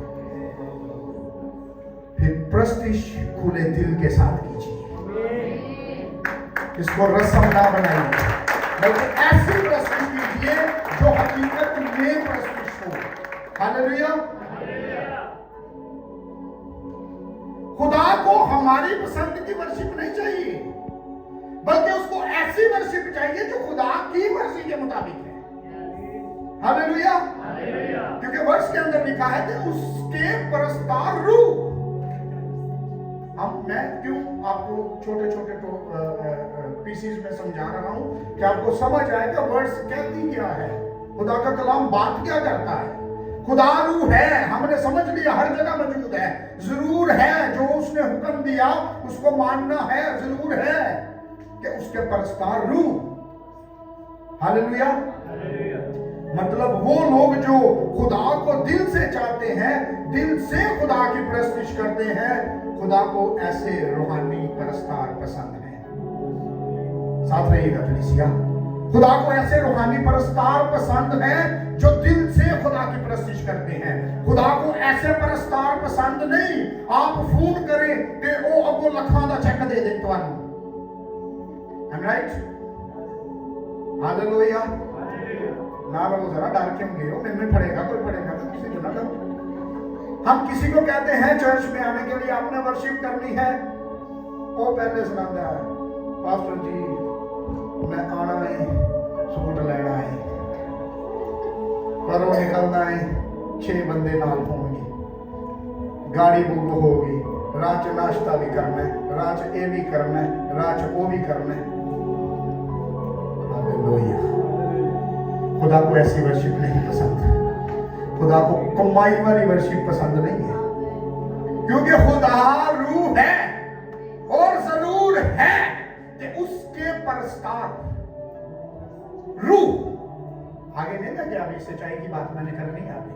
फिर प्रस्तिश खुले दिल के साथ कीजिए, इसको रस्म ना बनाइए, बल्कि ऐसी प्रस्तिश कीजिए जो हकीकत में प्रस्तिश हो। हालेलुया। खुदा को हमारी पसंद की वर्शिप नहीं चाहिए, बल्कि उसको ऐसी वर्शिप चाहिए जो खुदा की मर्जी के मुताबिक है। हालेलुया। क्योंकि वर्ष के अंदर लिखा है कि उसके परस्तार रूह। मैं क्यों आपको छोटे छोटे पीसीज में समझा रहा हूं कि आपको समझ आएगा वर्ष कहती क्या है, खुदा का कलाम बात क्या करता है। खुदा रूह है, हमने समझ लिया, हर जगह मौजूद है। जरूर है जो उसने हुक्म दिया उसको मानना है, जरूर है कि उसके परस्तार रूह। हालेलुया। मतलब वो लोग जो खुदा को दिल से चाहते हैं, दिल से खुदा की प्रस्तिश करते हैं, खुदा को ऐसे रूहानी परस्तार पसंद है। साथ रहिएगा कलीसिया। खुदा को ऐसे रूहानी परस्तार पसंद है जो दिल से खुदा की प्रस्तिश करते हैं। खुदा को ऐसे परस्तार पसंद नहीं आप फोन करें कि वो अगो लखां दा चेक दे दे तुहानू। I'm right? हालेलुया। ना रहो जरा, डर क्यों गए हो? मैंने पढ़ेगा, कोई पढ़ेगा तो किसी को ना करो। हम किसी को कहते हैं चर्च में आने के लिए आपने वर्शिप करनी है, वो पहले सुनाता है, पास्टर जी मैं आना है, सूट लेना है, घरों निकलना है, 6 बंदे नाल होंगे, गाड़ी बुक होगी, रात नाश्ता भी करना है, रात ये भी करना है, रात वो भी करना है। हालेलुया। खुदा को ऐसी वर्शिप नहीं पसंद। खुदा को कमाई वाली वर्शिप पसंद नहीं है, क्योंकि खुदा रूह है और जरूर है कि उसके परस्तार रूह। आगे नहीं ना क्या, अभी सच्चाई की बात मैंने करनी है अभी।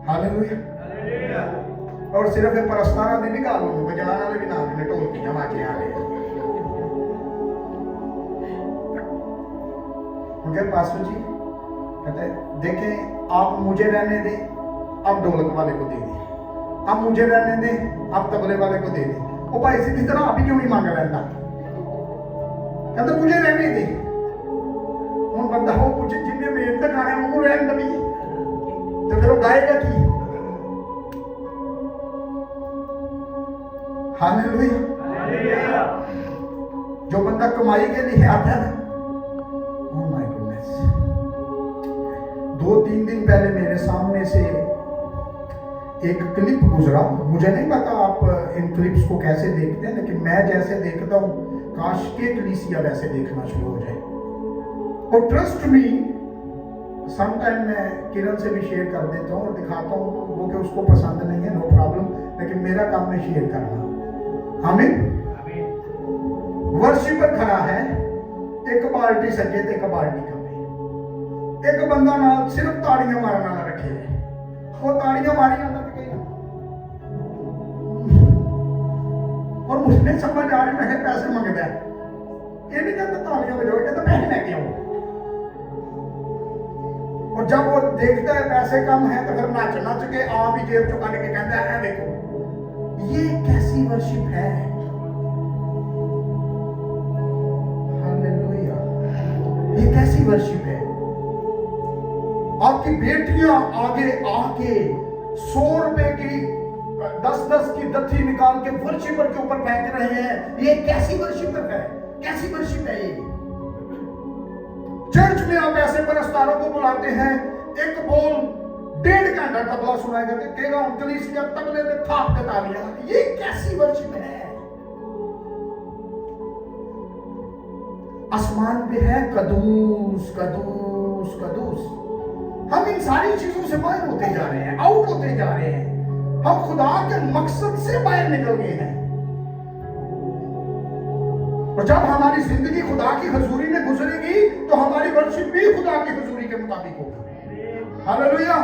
हालेलुया। और सिर्फ परस्तारा नहीं निकाल लूंगा, बजाना वाले भी नाम में ढोल की आवाजें आ गई। पास्टर जी कहते देखें आप मुझे रहने दें, अब ढोलक वाले को दे दें, अब मुझे रहने दें, अब तबले वाले को दे दें। वो भाई सीधी तरह आप ही क्यों नहीं मांग रहा? कहते मुझे रहने दें। हूँ बंदा हो कुछ जिन्हें मेहनत गाने वो रहन दबी तो फिर वो गाएगा की। हालेलुया। जो बंदा कमाई के लिए आता है ना, 2-3 दिन पहले मेरे सामने से एक क्लिप गुजरा। मुझे नहीं पता आप इन क्लिप्स को कैसे देखते हैं, लेकिन मैं जैसे देखता हूँ काश के कलीसिया वैसे देखना शुरू हो जाए। और ट्रस्ट मी, समटाइम मैं किरण से भी शेयर कर देता हूँ और दिखाता हूँ, वो कि उसको पसंद नहीं है, नो प्रॉब्लम, लेकिन मेरा काम है शेयर करना। आमीन। वर्शिपर खड़ा है, एक बाल्टी सजे एक बाल्टी खबे, एक बंदा ना सिर्फ ताड़ियां मारने वाला रखे है, वो ताड़ियां मारी अंदर गई और मुझे समझ आ रही मैं पैसे मंगता है, ये नहीं कहता ताड़ियां बजाओ, कहता पैसे लेके आओ। और जब वो देखता है पैसे कम है तो फिर नाच नाच के आ भी जेब चुकाने के कहता है देखो ये कैसी वर्शिप है। हालेलुया। ये कैसी वर्शिप है। आपकी बेटियां आगे आके 100 रुपए की 10-10 की दत्थी निकाल के वर्शिपर के ऊपर फेंक रहे हैं। ये कैसी वर्शिप है, कैसी वर्शिप है ये। चर्च में आप ऐसे परस्तारों को बुलाते हैं, एक बोल 1.5 घंटा तबला सुनाएगा, कहेगा कलीसिया तबले में थाप के तालियां। ये कैसी वर्शिप है। आसमान पे है कदूस कदूस कदूस। हम इन सारी चीजों से बाहर होते जा रहे हैं, आउट होते जा रहे हैं। हम खुदा के मकसद से बाहर निकल गए हैं। और जब हमारी जिंदगी खुदा की हजूरी में गुजरेगी तो हमारी वर्शिप भी खुदा की हजूरी के मुताबिक होगी। हालेलुया।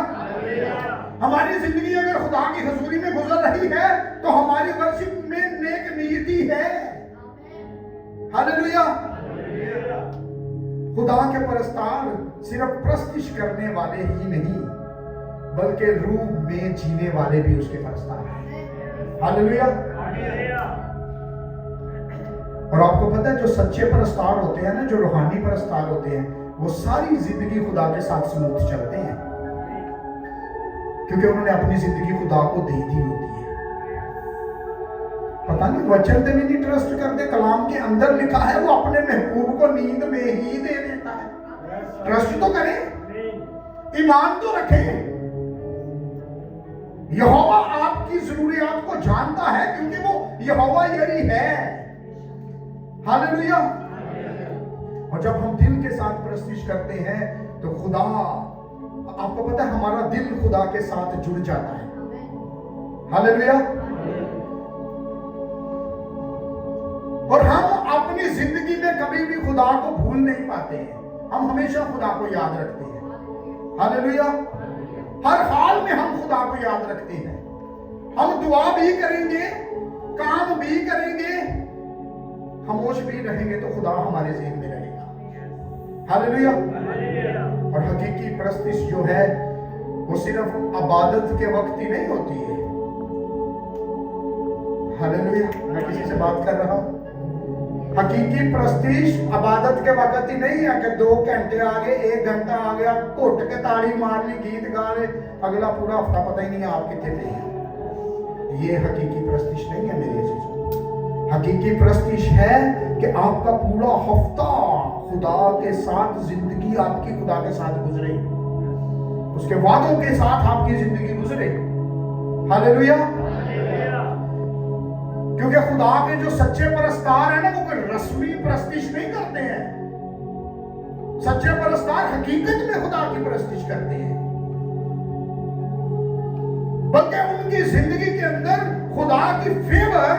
हमारी जिंदगी अगर खुदा की हजूरी में गुजर रही है तो हमारी वर्शिप में नेक नीयती है। हालेलुया। खुदा के परस्तार सिर्फ प्रस्तिश करने वाले ही नहीं बल्कि रूह में जीने वाले भी उसके परस्तार हैं। हालेलुया। और आपको पता है जो सच्चे परस्तार होते हैं ना, जो रूहानी परस्तार होते हैं, वो सारी जिंदगी खुदा के साथ स्मूथ चलते हैं क्योंकि उन्होंने अपनी जिंदगी खुदा को दे दी होती है। पता नहीं वचन पे भी नहीं ट्रस्ट करते, कलाम के अंदर लिखा है वो अपने महबूब को नींद में ही दे देता है। ट्रस्ट तो करें, ईमान तो रखें। यहोवा आपकी जरूरियात को जानता है क्योंकि वो यहोवा यरी है। हालेलुया। और जब हम दिल के साथ प्रस्तिश करते हैं तो खुदा, आपको पता है हमारा दिल खुदा के साथ जुड़ जाता है। हालेलुया। और हम अपनी जिंदगी में कभी भी खुदा को भूल नहीं पाते हैं, हम हमेशा खुदा को याद रखते हैं। हालेलुया। हर हाल में हम खुदा को याद रखते हैं। हम दुआ भी करेंगे, काम भी करेंगे, खामोश भी रहेंगे तो खुदा हमारे ज़हन में रहेगा। हालेलुया। और हकीकी प्रस्तिश जो है वो सिर्फ इबादत के वक्त ही नहीं होती है। हालेलुया। मैं किसी से बात कर रहा हूं। हकीकी प्रस्तिश इबादत के वक्त ही नहीं है कि 2 घंटे आगे, 1 घंटा आ गया, घुट के ताड़ी मार ली, गीत गा ले, अगला पूरा हफ्ता पता ही नहीं है आप कितने थे। ये हकीकी प्रस्तिश नहीं है मेरे चीजों। हकीकी प्रस्तिश है कि आपका पूरा हफ्ता खुदा के साथ, जिंदगी आपकी खुदा के साथ गुजरे, उसके वादों के साथ आपकी जिंदगी गुजरे। हालेलुया। क्योंकि खुदा के जो सच्चे परस्तार हैं ना, वो कोई रस्मी प्रस्तिश नहीं करते हैं। सच्चे परस्तार हकीकत में खुदा की प्रस्तिश करते हैं, बल्कि उनकी जिंदगी के अंदर खुदा की फेवर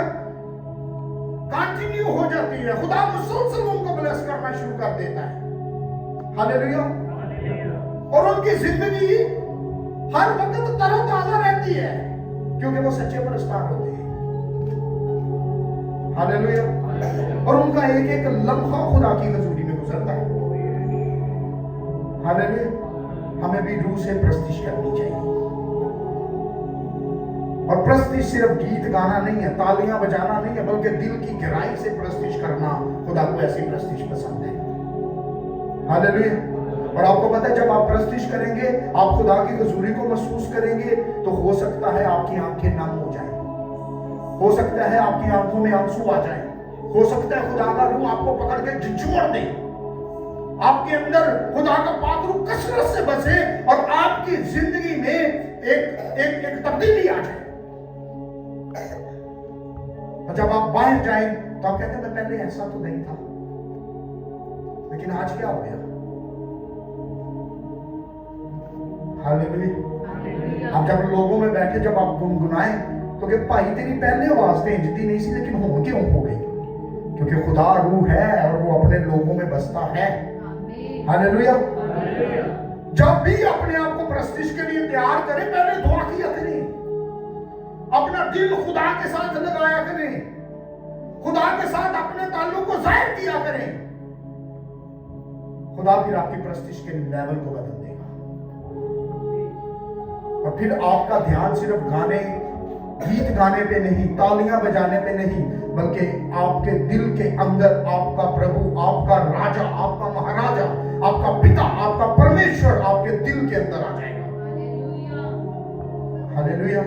कंटिन्यू हो जाती है। खुदा मुसलसल उनको ब्लेस करना शुरू कर देता है। हालेलुया। और उनकी जिंदगी हर वक्त तरोताजा रहती है क्योंकि वो सच्चे परस्तार होते हैं। हालेलुया। और उनका एक एक लम्हा खुदा की हजूरी में गुजरता है। हालेलुया। हमें भी रूह से प्रस्तिश करनी चाहिए। और प्रस्तिश सिर्फ गीत गाना नहीं है, तालियां बजाना नहीं है, बल्कि दिल की गहराई से प्रस्तिश करना। खुदा को ऐसी प्रस्तिश पसंद है। हालेलुया। और आपको पता है जब आप प्रस्तिश करेंगे, आप खुदा की हजूरी को महसूस करेंगे, तो हो सकता है आपकी आंखें नम हो जाएं, हो सकता है आपकी आंखों में आंसू आ जाएं, हो सकता है खुदा का रूह आपको पकड़ के झिझोड़ दे, आपके अंदर खुदा का पाक रूह कसरत से बसे और आपकी जिंदगी में एक तब्दीली आ जाए। और जब आप बाहर जाएं तो आप कहते हैं मैं पहले ऐसा तो नहीं था, लेकिन आज क्या हो गया। हालेलुया। आप जब लोगों में बैठे, जब आप गुनगुनाएं तो कि भाई तेरी पहले आवाज तो हिंजती नहीं सी, लेकिन हो क्यों हो गई? क्योंकि खुदा रूह है और वो अपने लोगों में बसता है। हालेलुया। जब भी अपने आप को प्रस्तिश के लिए तैयार करें, पहले दुआ किया करें, अपना दिल खुदा के साथ लगाया करें, खुदा के साथ अपने ताल्लुक को जाहिर किया करें। खुदा फिर आपकी प्रस्तिश के लेवल को बदल देगा और फिर आपका ध्यान सिर्फ गाने, गीत गाने पे नहीं, तालियां बजाने पे नहीं, बल्कि आपके दिल के अंदर आपका प्रभु, आपका राजा, आपका महाराजा, आपका पिता, आपका परमेश्वर आपके दिल के अंदर आ जाएगा। हालेलुया।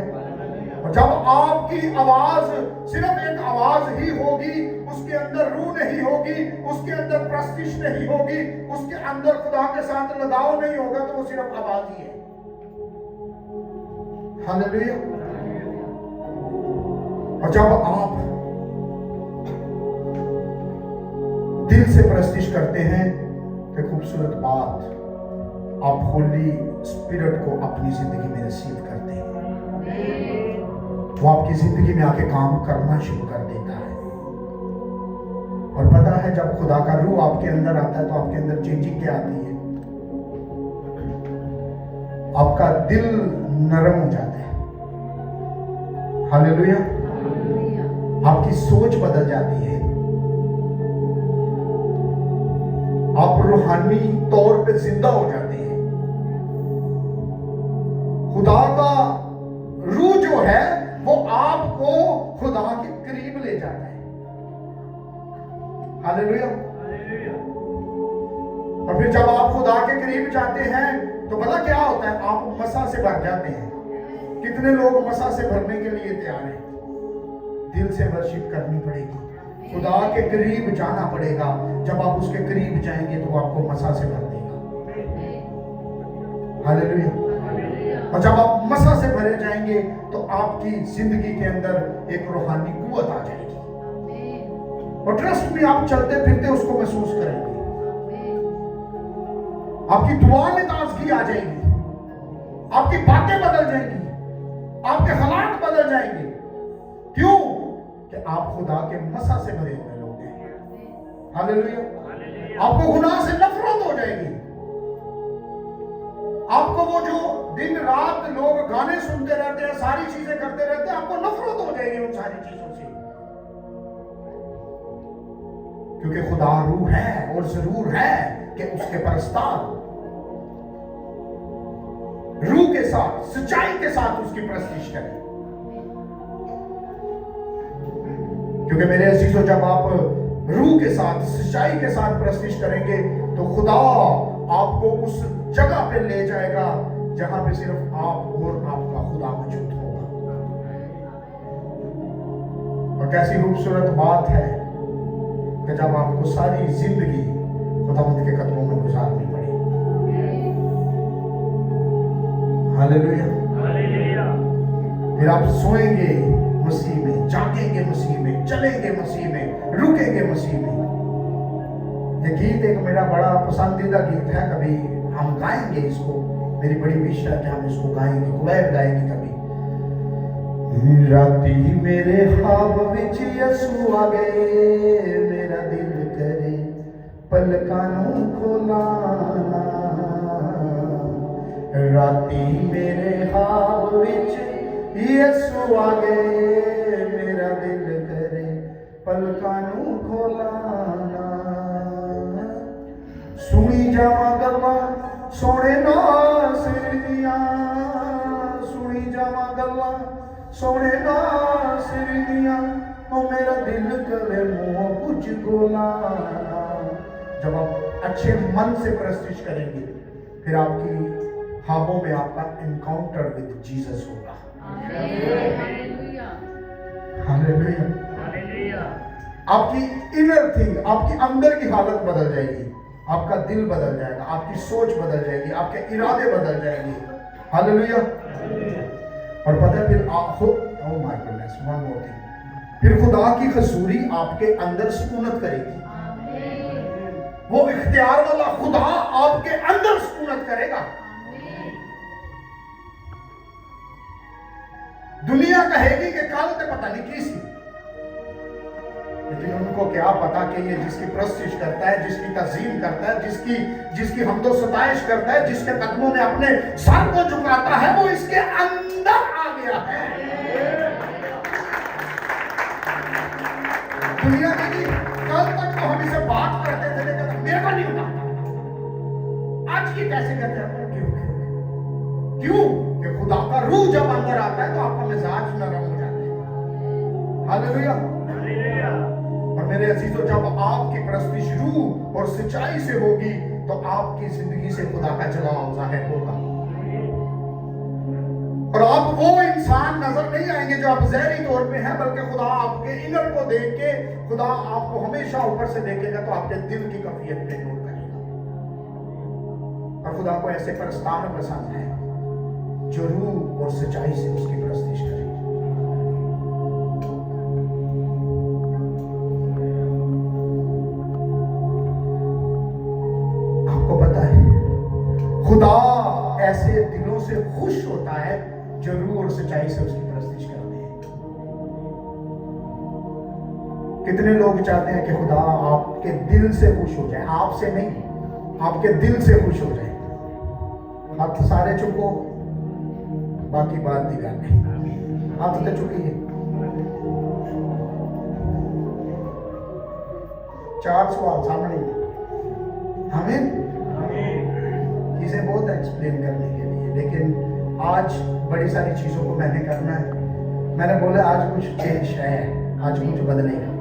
और जब आपकी आवाज सिर्फ एक आवाज ही होगी, उसके अंदर रूह नहीं होगी, उसके अंदर प्रस्तिश नहीं होगी, उसके अंदर खुदा के साथ लगाव नहीं होगा, तो वो सिर्फ आवाज ही है। हालेलुया। और जब आप दिल से प्रस्तिश करते हैं तो खूबसूरत बात, आप होली स्पिरिट को अपनी जिंदगी में रिसीव करते हैं। वो आपकी जिंदगी में आके काम करना शुरू कर देता है। और पता है जब खुदा का रूह आपके अंदर आता है तो आपके अंदर चेंजिंग क्या आती है? आपका दिल नरम हो जाता है। हालेलुया। आपकी सोच बदल जाती है, आप रूहानी तौर पे जिंदा हो जाते हैं। खुदा का रूह जो है वो आपको खुदा के करीब ले जाता है। हालेलुया। और फिर जब आप खुदा के करीब जाते हैं तो भला क्या होता है, आप मसा से भर जाते हैं। कितने लोग मसा से भरने के लिए तैयार हैं? दिल से वर्शिप करनी पड़ेगी, खुदा के करीब जाना पड़ेगा। जब आप उसके करीब जाएंगे तो वो आपको मसा से भर देगा। हालेलुया। और जब आप मसा से भरे जाएंगे तो आपकी जिंदगी के अंदर एक रूहानी कुव्वत आ जाएगी, और ट्रस्ट में आप चलते फिरते उसको महसूस करेंगे। आपकी दुआ में ताजगी आ जाएगी, आपकी बातें बदल जाएंगी, आपके हालात बदल जाएंगे। क्यों? कि आप खुदा के मसा से भरे हुए लोग हैं। हालेलुया। आपको गुनाह से नफरत हो जाएगी। आपको वो जो दिन रात लोग गाने सुनते रहते हैं, सारी चीजें करते रहते हैं, आपको नफरत हो जाएगी उन सारी चीजों से। क्योंकि खुदा रूह है और जरूर है कि उसके परस्तार रूह के साथ, सच्चाई के साथ उसकी प्रस्तिश करें। क्योंकि मेरे अजीजों, जब आप रूह के साथ, सच्चाई के साथ प्रस्तिश करेंगे तो खुदा आपको उस जगह पे ले जाएगा जहां पे सिर्फ आप और आपका खुदा मौजूद होगा। और कैसी खूबसूरत बात है कि जब आपको सारी जिंदगी खुदावंद के कदमों में गुजारनी पड़े। हालेलुया। फिर आप सोएंगे मसीह में, जागेंगे मसीह में, चलेंगे मसीह में, रुकेंगे मसीह में। ये गीत एक मेरा बड़ा पसंदीदा गीत है, कभी हम गाएंगे इसको। मेरी बड़ी विश है कि हम इसको गाएंगे, कुवैत गाएंगे कभी। राती मेरे ख्वाब विच यसू आ गए, मेरा दिल करे पलकां नूं खोलाना। राती मेरे ख्वाब विच यसू आ गए, मेरा दिल करे पलकां नूं खोलाना। सुनी जावां गल्लां सोने नासिर दियां, सुनी जावां गल्लां सोने नासिर दियां, ओ मेरा दिल करे मुंह कुछ बोलाना। जब आप अच्छे मन से प्रस्तिश करेंगे फिर आपकी ख्वाबों में आपका एनकाउंटर विद जीसस होगा। हालेलुया। आपकी इनर थिंग, आपकी अंदर की हालत बदल जाएगी, आपका दिल बदल जाएगा, आपकी सोच बदल जाएगी, आपके इरादे बदल जाएंगे। हालेलुया। और पता है फिर आप खुद, oh my goodness, one more thing, फिर खुदा की हजूरी आपके अंदर सुकूनत करेगी। वो इख्तियार वाला खुदा आपके अंदर सुकूनत करेगा। दुनिया कहेगी कि कल तो पता नहीं की सी, लेकिन उनको क्या पता कि ये जिसकी प्रस्तिश करता है, जिसकी तज़ीम करता है, जिसकी हमदो सताइश करता है, जिसके कदमों में अपने सर को झुकाता है, वो इसके अंदर आ गया है। दुनिया की कल तक तो हम इसे बात करते थे, लेकिन मेरे को नहीं होता। आज ये कैसे करते हैं? क्यों? कि खुदा का रूह जब अंदर आता है तो आपका मिजाज नरम हो जाता है। हालेलुया। और मेरे अजीजों, जब आपकी प्रस्तिश रूह और सच्चाई से होगी तो आपकी जिंदगी से खुदा का जलाल जाहिर होगा। और आप वो इंसान नजर नहीं आएंगे जो आप ज़ाहिरी तौर पे हैं, बल्कि खुदा आपके इनर को देख के, खुदा आपको हमेशा ऊपर से देखेगा तो आपके दिल की कैफियत पे नोट करेगा। और खुदा को ऐसे परस्तार पसंद है जो रूह और सच्चाई से उसकी प्रस्तिश करे। आपको पता है खुदा ऐसे दिलों से खुश होता है जो रूह और सच्चाई से उसकी प्रस्तिश करते हैं। कितने लोग चाहते हैं कि खुदा आपके दिल से खुश हो जाए, आपसे नहीं, आपके दिल से खुश हो जाए। हाथ सारे चुको, बाकी बात नहीं करनी। हाथ तो चुकी है। 4 सवाल सामने। हमें चीज़ें बहुत एक्सप्लेन करने के लिए, लेकिन आज बड़ी सारी चीज़ों को मैंने करना है। मैंने बोला आज कुछ चेंज है, आज कुछ बदलेगा।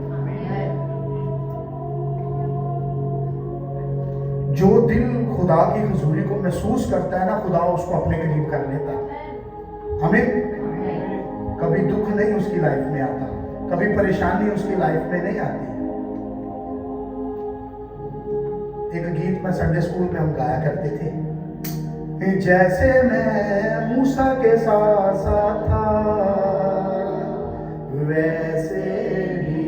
जो दिल खुदा की हुजूरी को महसूस करता है ना, खुदा उसको अपने करीब कर लेता है। हमें कभी दुख नहीं उसकी लाइफ में आता, कभी परेशानी उसकी लाइफ में नहीं आती। एक गीत में संडे स्कूल में हम गाया करते थे, जैसे मैं मूसा के साथ साथ था वैसे ही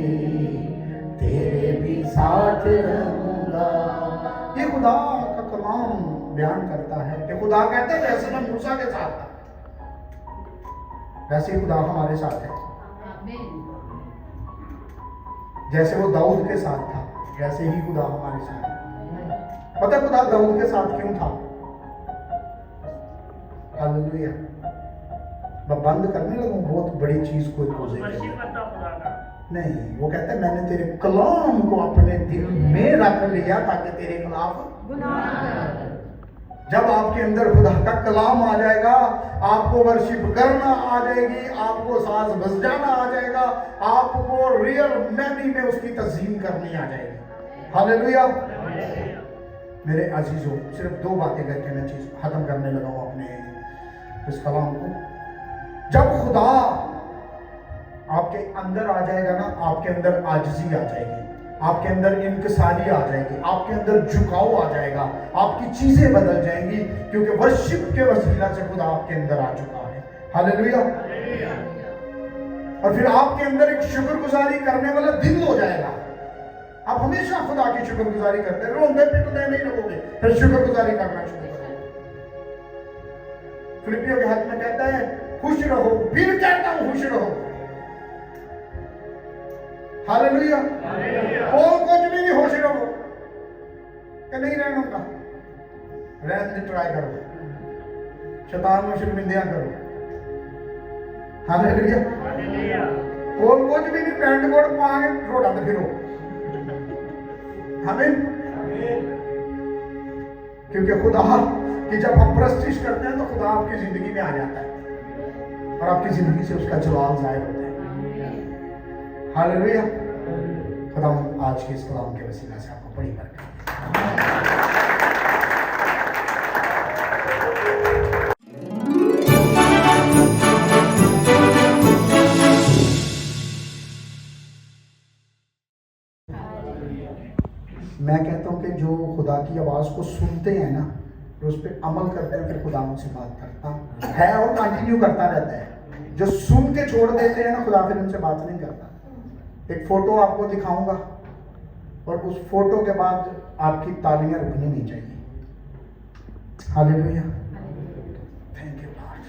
तेरे भी साथ रहूंगा। ये खुदा का कलाम बयान करता है कि खुदा कहता है जैसे मैं मूसा के साथ था वैसे ही खुदा हमारे साथ है। जैसे वो दाऊद के साथ था वैसे ही खुदा हमारे साथ है। पता खुदा दाऊद के साथ क्यों था? हालेलुया। मैं बंद करने लगूं बहुत बड़ी चीज को नहीं, वो कहता है मैंने तेरे कलाम को अपने दिल में रख लिया ताकि तेरे खिलाफ जब आपके अंदर खुदा का कलाम आ जाएगा, आपको वर्शिप करना आ जाएगी, आपको साज बजाना आ जाएगा, आपको रियल मैनी में उसकी तज़ीम करनी आ जाएगी। हालेलुया। मेरे अजीजों, सिर्फ दो बातें करके मैं चीज खत्म करने लगा हूं अपने इस कलाम को। जब खुदा आपके अंदर आ जाएगा ना, आपके अंदर आजिज़ी आ जाएगी, आपके अंदर इंकिसारी आ जाएगी, आपके अंदर झुकाव आ जाएगा, आपकी चीजें बदल जाएंगी, क्योंकि वर्शिप के वसीला से खुदा आपके अंदर आ चुका है। हालेलुया। और फिर आपके अंदर एक शुक्रगुजारी करने वाला दिल हो जाएगा। आप हमेशा खुदा की शुक्रगुजारी करते हैं, रोंदे पिटते नहीं रहोगे, फिर शुक्रगुजारी करना शुरू करोगे। फिलिपियों के हाथ में कहता है खुश रहो, फिर कहता हूं खुश रहो। हालेलुया। बोल कुछ भी नहीं, होश रहो कि नहीं रहना का, रहने दे, ट्राई करो, शैतान में शर्मिंदियां करो। हालेलुया। बोल कुछ भी नहीं, पैंट कोट पा के रोड़ा पे फिरो। हमें क्योंकि खुदा कि जब हम प्रस्तिश करते हैं तो खुदा आपकी जिंदगी में आ जाता है और आपकी जिंदगी से उसका जलाल जाहिर होता है। हालेलुया। खुदा आज के इस कलाम के वसीला से आपको बड़ी बरकत। मैं कहता हूं कि जो खुदा की आवाज को सुनते हैं ना, जो उस पर अमल करते हैं, फिर खुदा उनसे बात करता है और कंटिन्यू करता रहता है। जो सुन के छोड़ देते हैं ना, खुदा फिर उनसे बात नहीं करता। एक फोटो आपको दिखाऊंगा और उस फोटो के बाद आपकी तालियां रुकनी नहीं चाहिए। Hallelujah. Thank you Lord.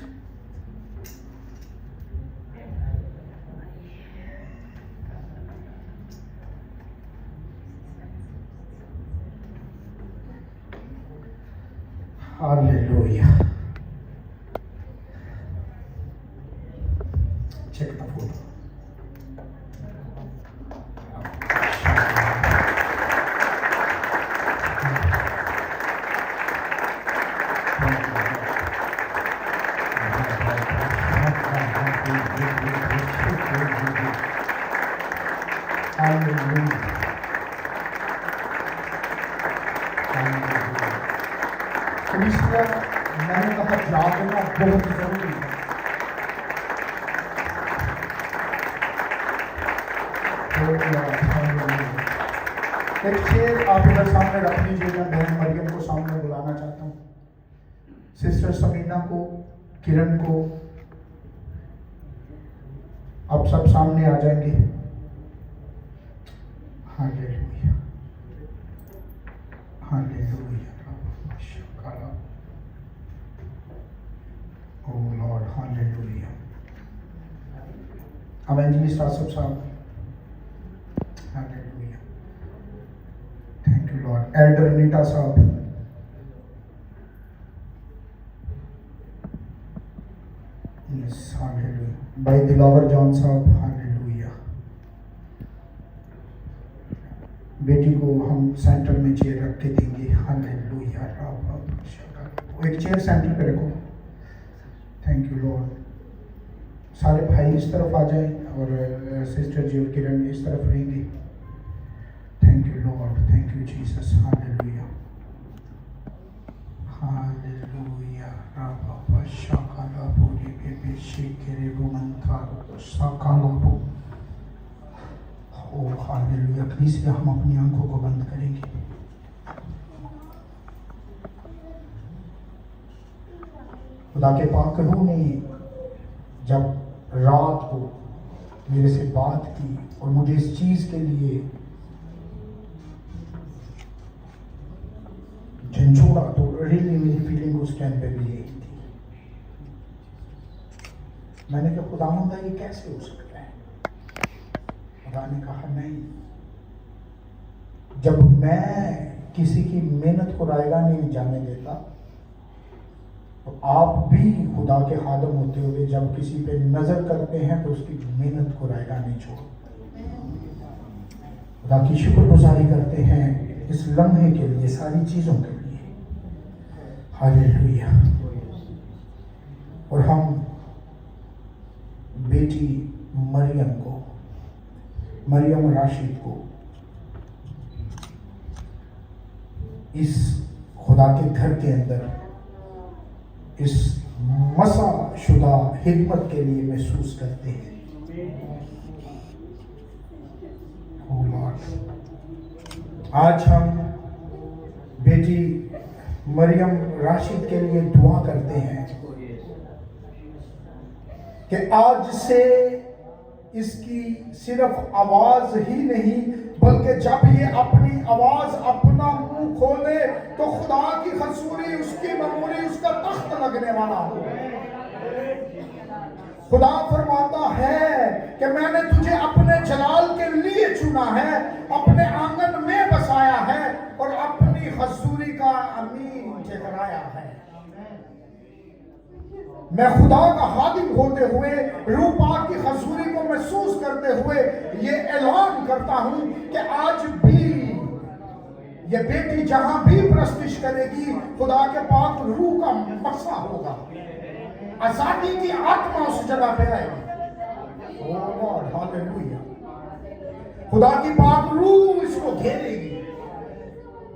Hallelujah. Check the photo. मैंने कहा जागना बहुत जरूरी है। एक चेयर आप इधर सामने रख लीजिएगा। बहन मरियम को सामने बुलाना चाहता हूँ, सिस्टर समीना को, किरण को, आप सब सामने आ जाएंगे। Hallelujah. Hallelujah. Oh Lord, hallelujah. Evangelist Asaf Sahab. Hallelujah. Thank you Lord. Elder Nita Sahab. Yes, hallelujah. By Dilavar John Sahab. Hallelujah. बेटी को हम सेंटर में चेयर रख के देंगे। हालेलुया। एक चेयर सेंटर पे रखो। Thank you Lord. सारे भाई इस तरफ आ जाएं और सिस्टर जी और किरण इस तरफ रहेंगे। Thank you Lord, thank you Jesus. Hallelujah hallelujah. राबा शाकाला बोले बेबे शेकेरे बुमंता शाकाला बो। ओ हालेलुया। प्लीज हम अपनी आंखों को बंद करेंगे। खुदा के पाक रूह ने जब रात को मेरे से बात की और मुझे इस चीज के लिए झंझोड़ा, तो रियली मेरी फीलिंग उस टाइम पे भी यही थी। मैंने कहा खुदावंद ये कैसे हो सकता है? खुदा ने कहा नहीं, जब मैं किसी की मेहनत को रायगा नहीं जाने देता, तो आप भी खुदा के खादम होते हुए जब किसी पे नजर करते हैं तो उसकी मेहनत को रायगा नहीं छोड़ते। खुदा की शुक्रगुजारी करते हैं इस लम्हे के लिए, सारी चीजों के लिए। हालेलुया। और हम बेटी मरियम राशिद को इस खुदा के घर के अंदर इस मसा शुदा खिदमत के लिए महसूस करते हैं। Oh Lord, आज हम बेटी मरियम राशिद के लिए दुआ करते हैं कि आज से इसकी सिर्फ आवाज ही नहीं, बल्कि जब ये अपनी आवाज अपना मुंह खोले तो खुदा की खसूरी, उसकी ममूरी, उसका तख्त लगने वाला हो। खुदा फरमाता है कि मैंने तुझे अपने जलाल के लिए चुना है, अपने आंगन में बसाया है और अपनी खसूरी का अमीन ठहराया है। मैं खुदा का खादिम होते हुए, रूह पाक की खसूरी को महसूस करते हुए ये ऐलान करता हूं कि आज भी ये बेटी जहां भी प्रस्तिश करेगी, खुदा के पाक रूह का मसा होगा, आजादी की आत्मा उस जगह पे आएगी। ओह गॉड, हालेलुया। खुदा की पाक रूह इसको घेरेगी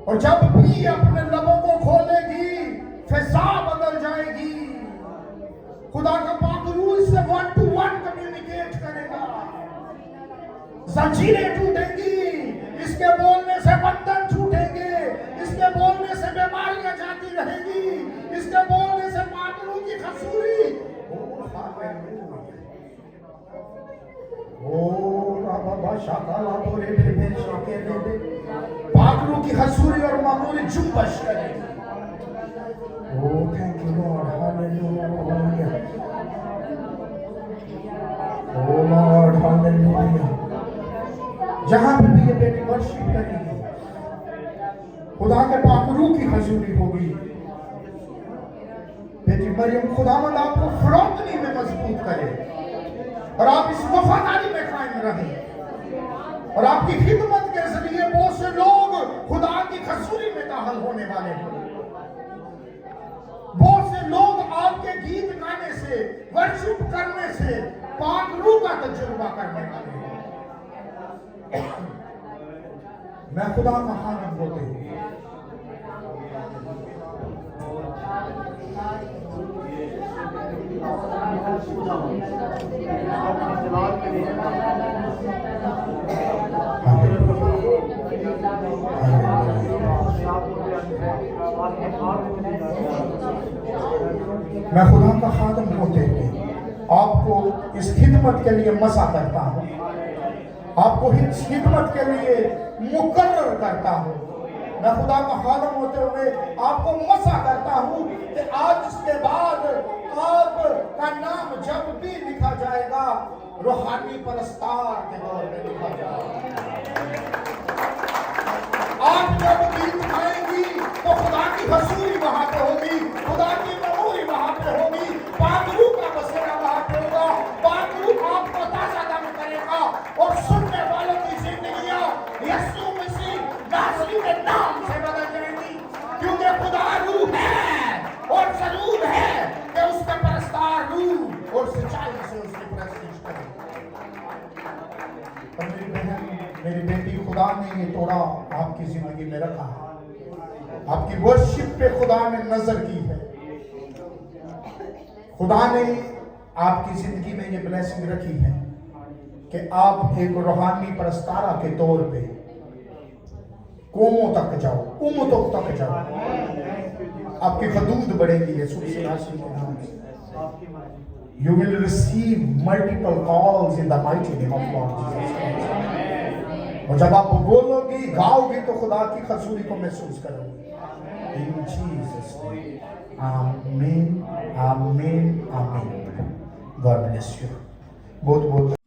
और जब भी अपने लबों को खोलेगी फिजा बदल जाएगी। खुदा का पाक रूह इससे 1 to 1 कम्युनिकेट करेगा। जंजीरें टूटेंगी, इसके बोलने से बंधन छूटेंगे, इसके बोलने से बीमारियां जाती रहेंगी, इसके बोलने से पाक रूह की खसूरी। पाक रूह की खसूरी और मामूली जुम्बश करेगी। Oh, thank you, Lord. Hallelujah. Oh, Lord, hallelujah. जहां भी ये बेटी वर्शिप करेगी, खुदा के पाक रूह की खजूरी होगी। बेटी मरियम, खुदावंद आपको फरोख्तनी में मजबूत करे और आप इस वफादारी में कायम रहें और आपकी खिदमत के जरिए बहुत से लोग खुदा की खजूरी में दाखिल होने वाले हैं। बहुत से लोग आपके गीत गाने से, वर्शिप करने से पाक रूह का तजुर्बा करने वाले हैं। मैं खुदा का खादिम होते हुए मैं खुदा का खादिम होते हुए आपको इस खिदमत के लिए मसा करता हूँ, आपको इस खिदमत के लिए मुकर्रर करता हूँ। मैं खुदा का खादिम होते हुए आपको मसा करता हूँ कि आज इसके बाद आपका नाम जब भी लिखा जाएगा, रूहानी परस्तार के तौर पे लिखा जाएगा। आप जब गीत गाएंगी तो खुदा की खसूरी वहां पे होगी, खुदा की ममूरी वहां पे होगी, पाक रूह का बसेरा वहां पे होगा। पाक रूह आपको ताजा दम करेगा और सुनने वालों की जिंदगियां यीशु मसीह आपकी जिंदगी में रखा है। आपकी वर्शिप पे खुदा ने नजर की है। खुदा ने आपकी जिंदगी में ये ब्लेसिंग रखी है कि आप एक रूहानी परस्तारा के तौर पे कौमों तक जाओ, उम्मतों तक जाओ। आपकी हदूद बढ़ेगी यीशु मसीह के नाम से। You will receive multiple calls in the mighty name of Lord Jesus Christ. और जब आप बोलोगी, गाओगी तो खुदा की खसूरी को महसूस करोगे। In Jesus name. Amen, amen, amen. God bless you. बहुत बहुत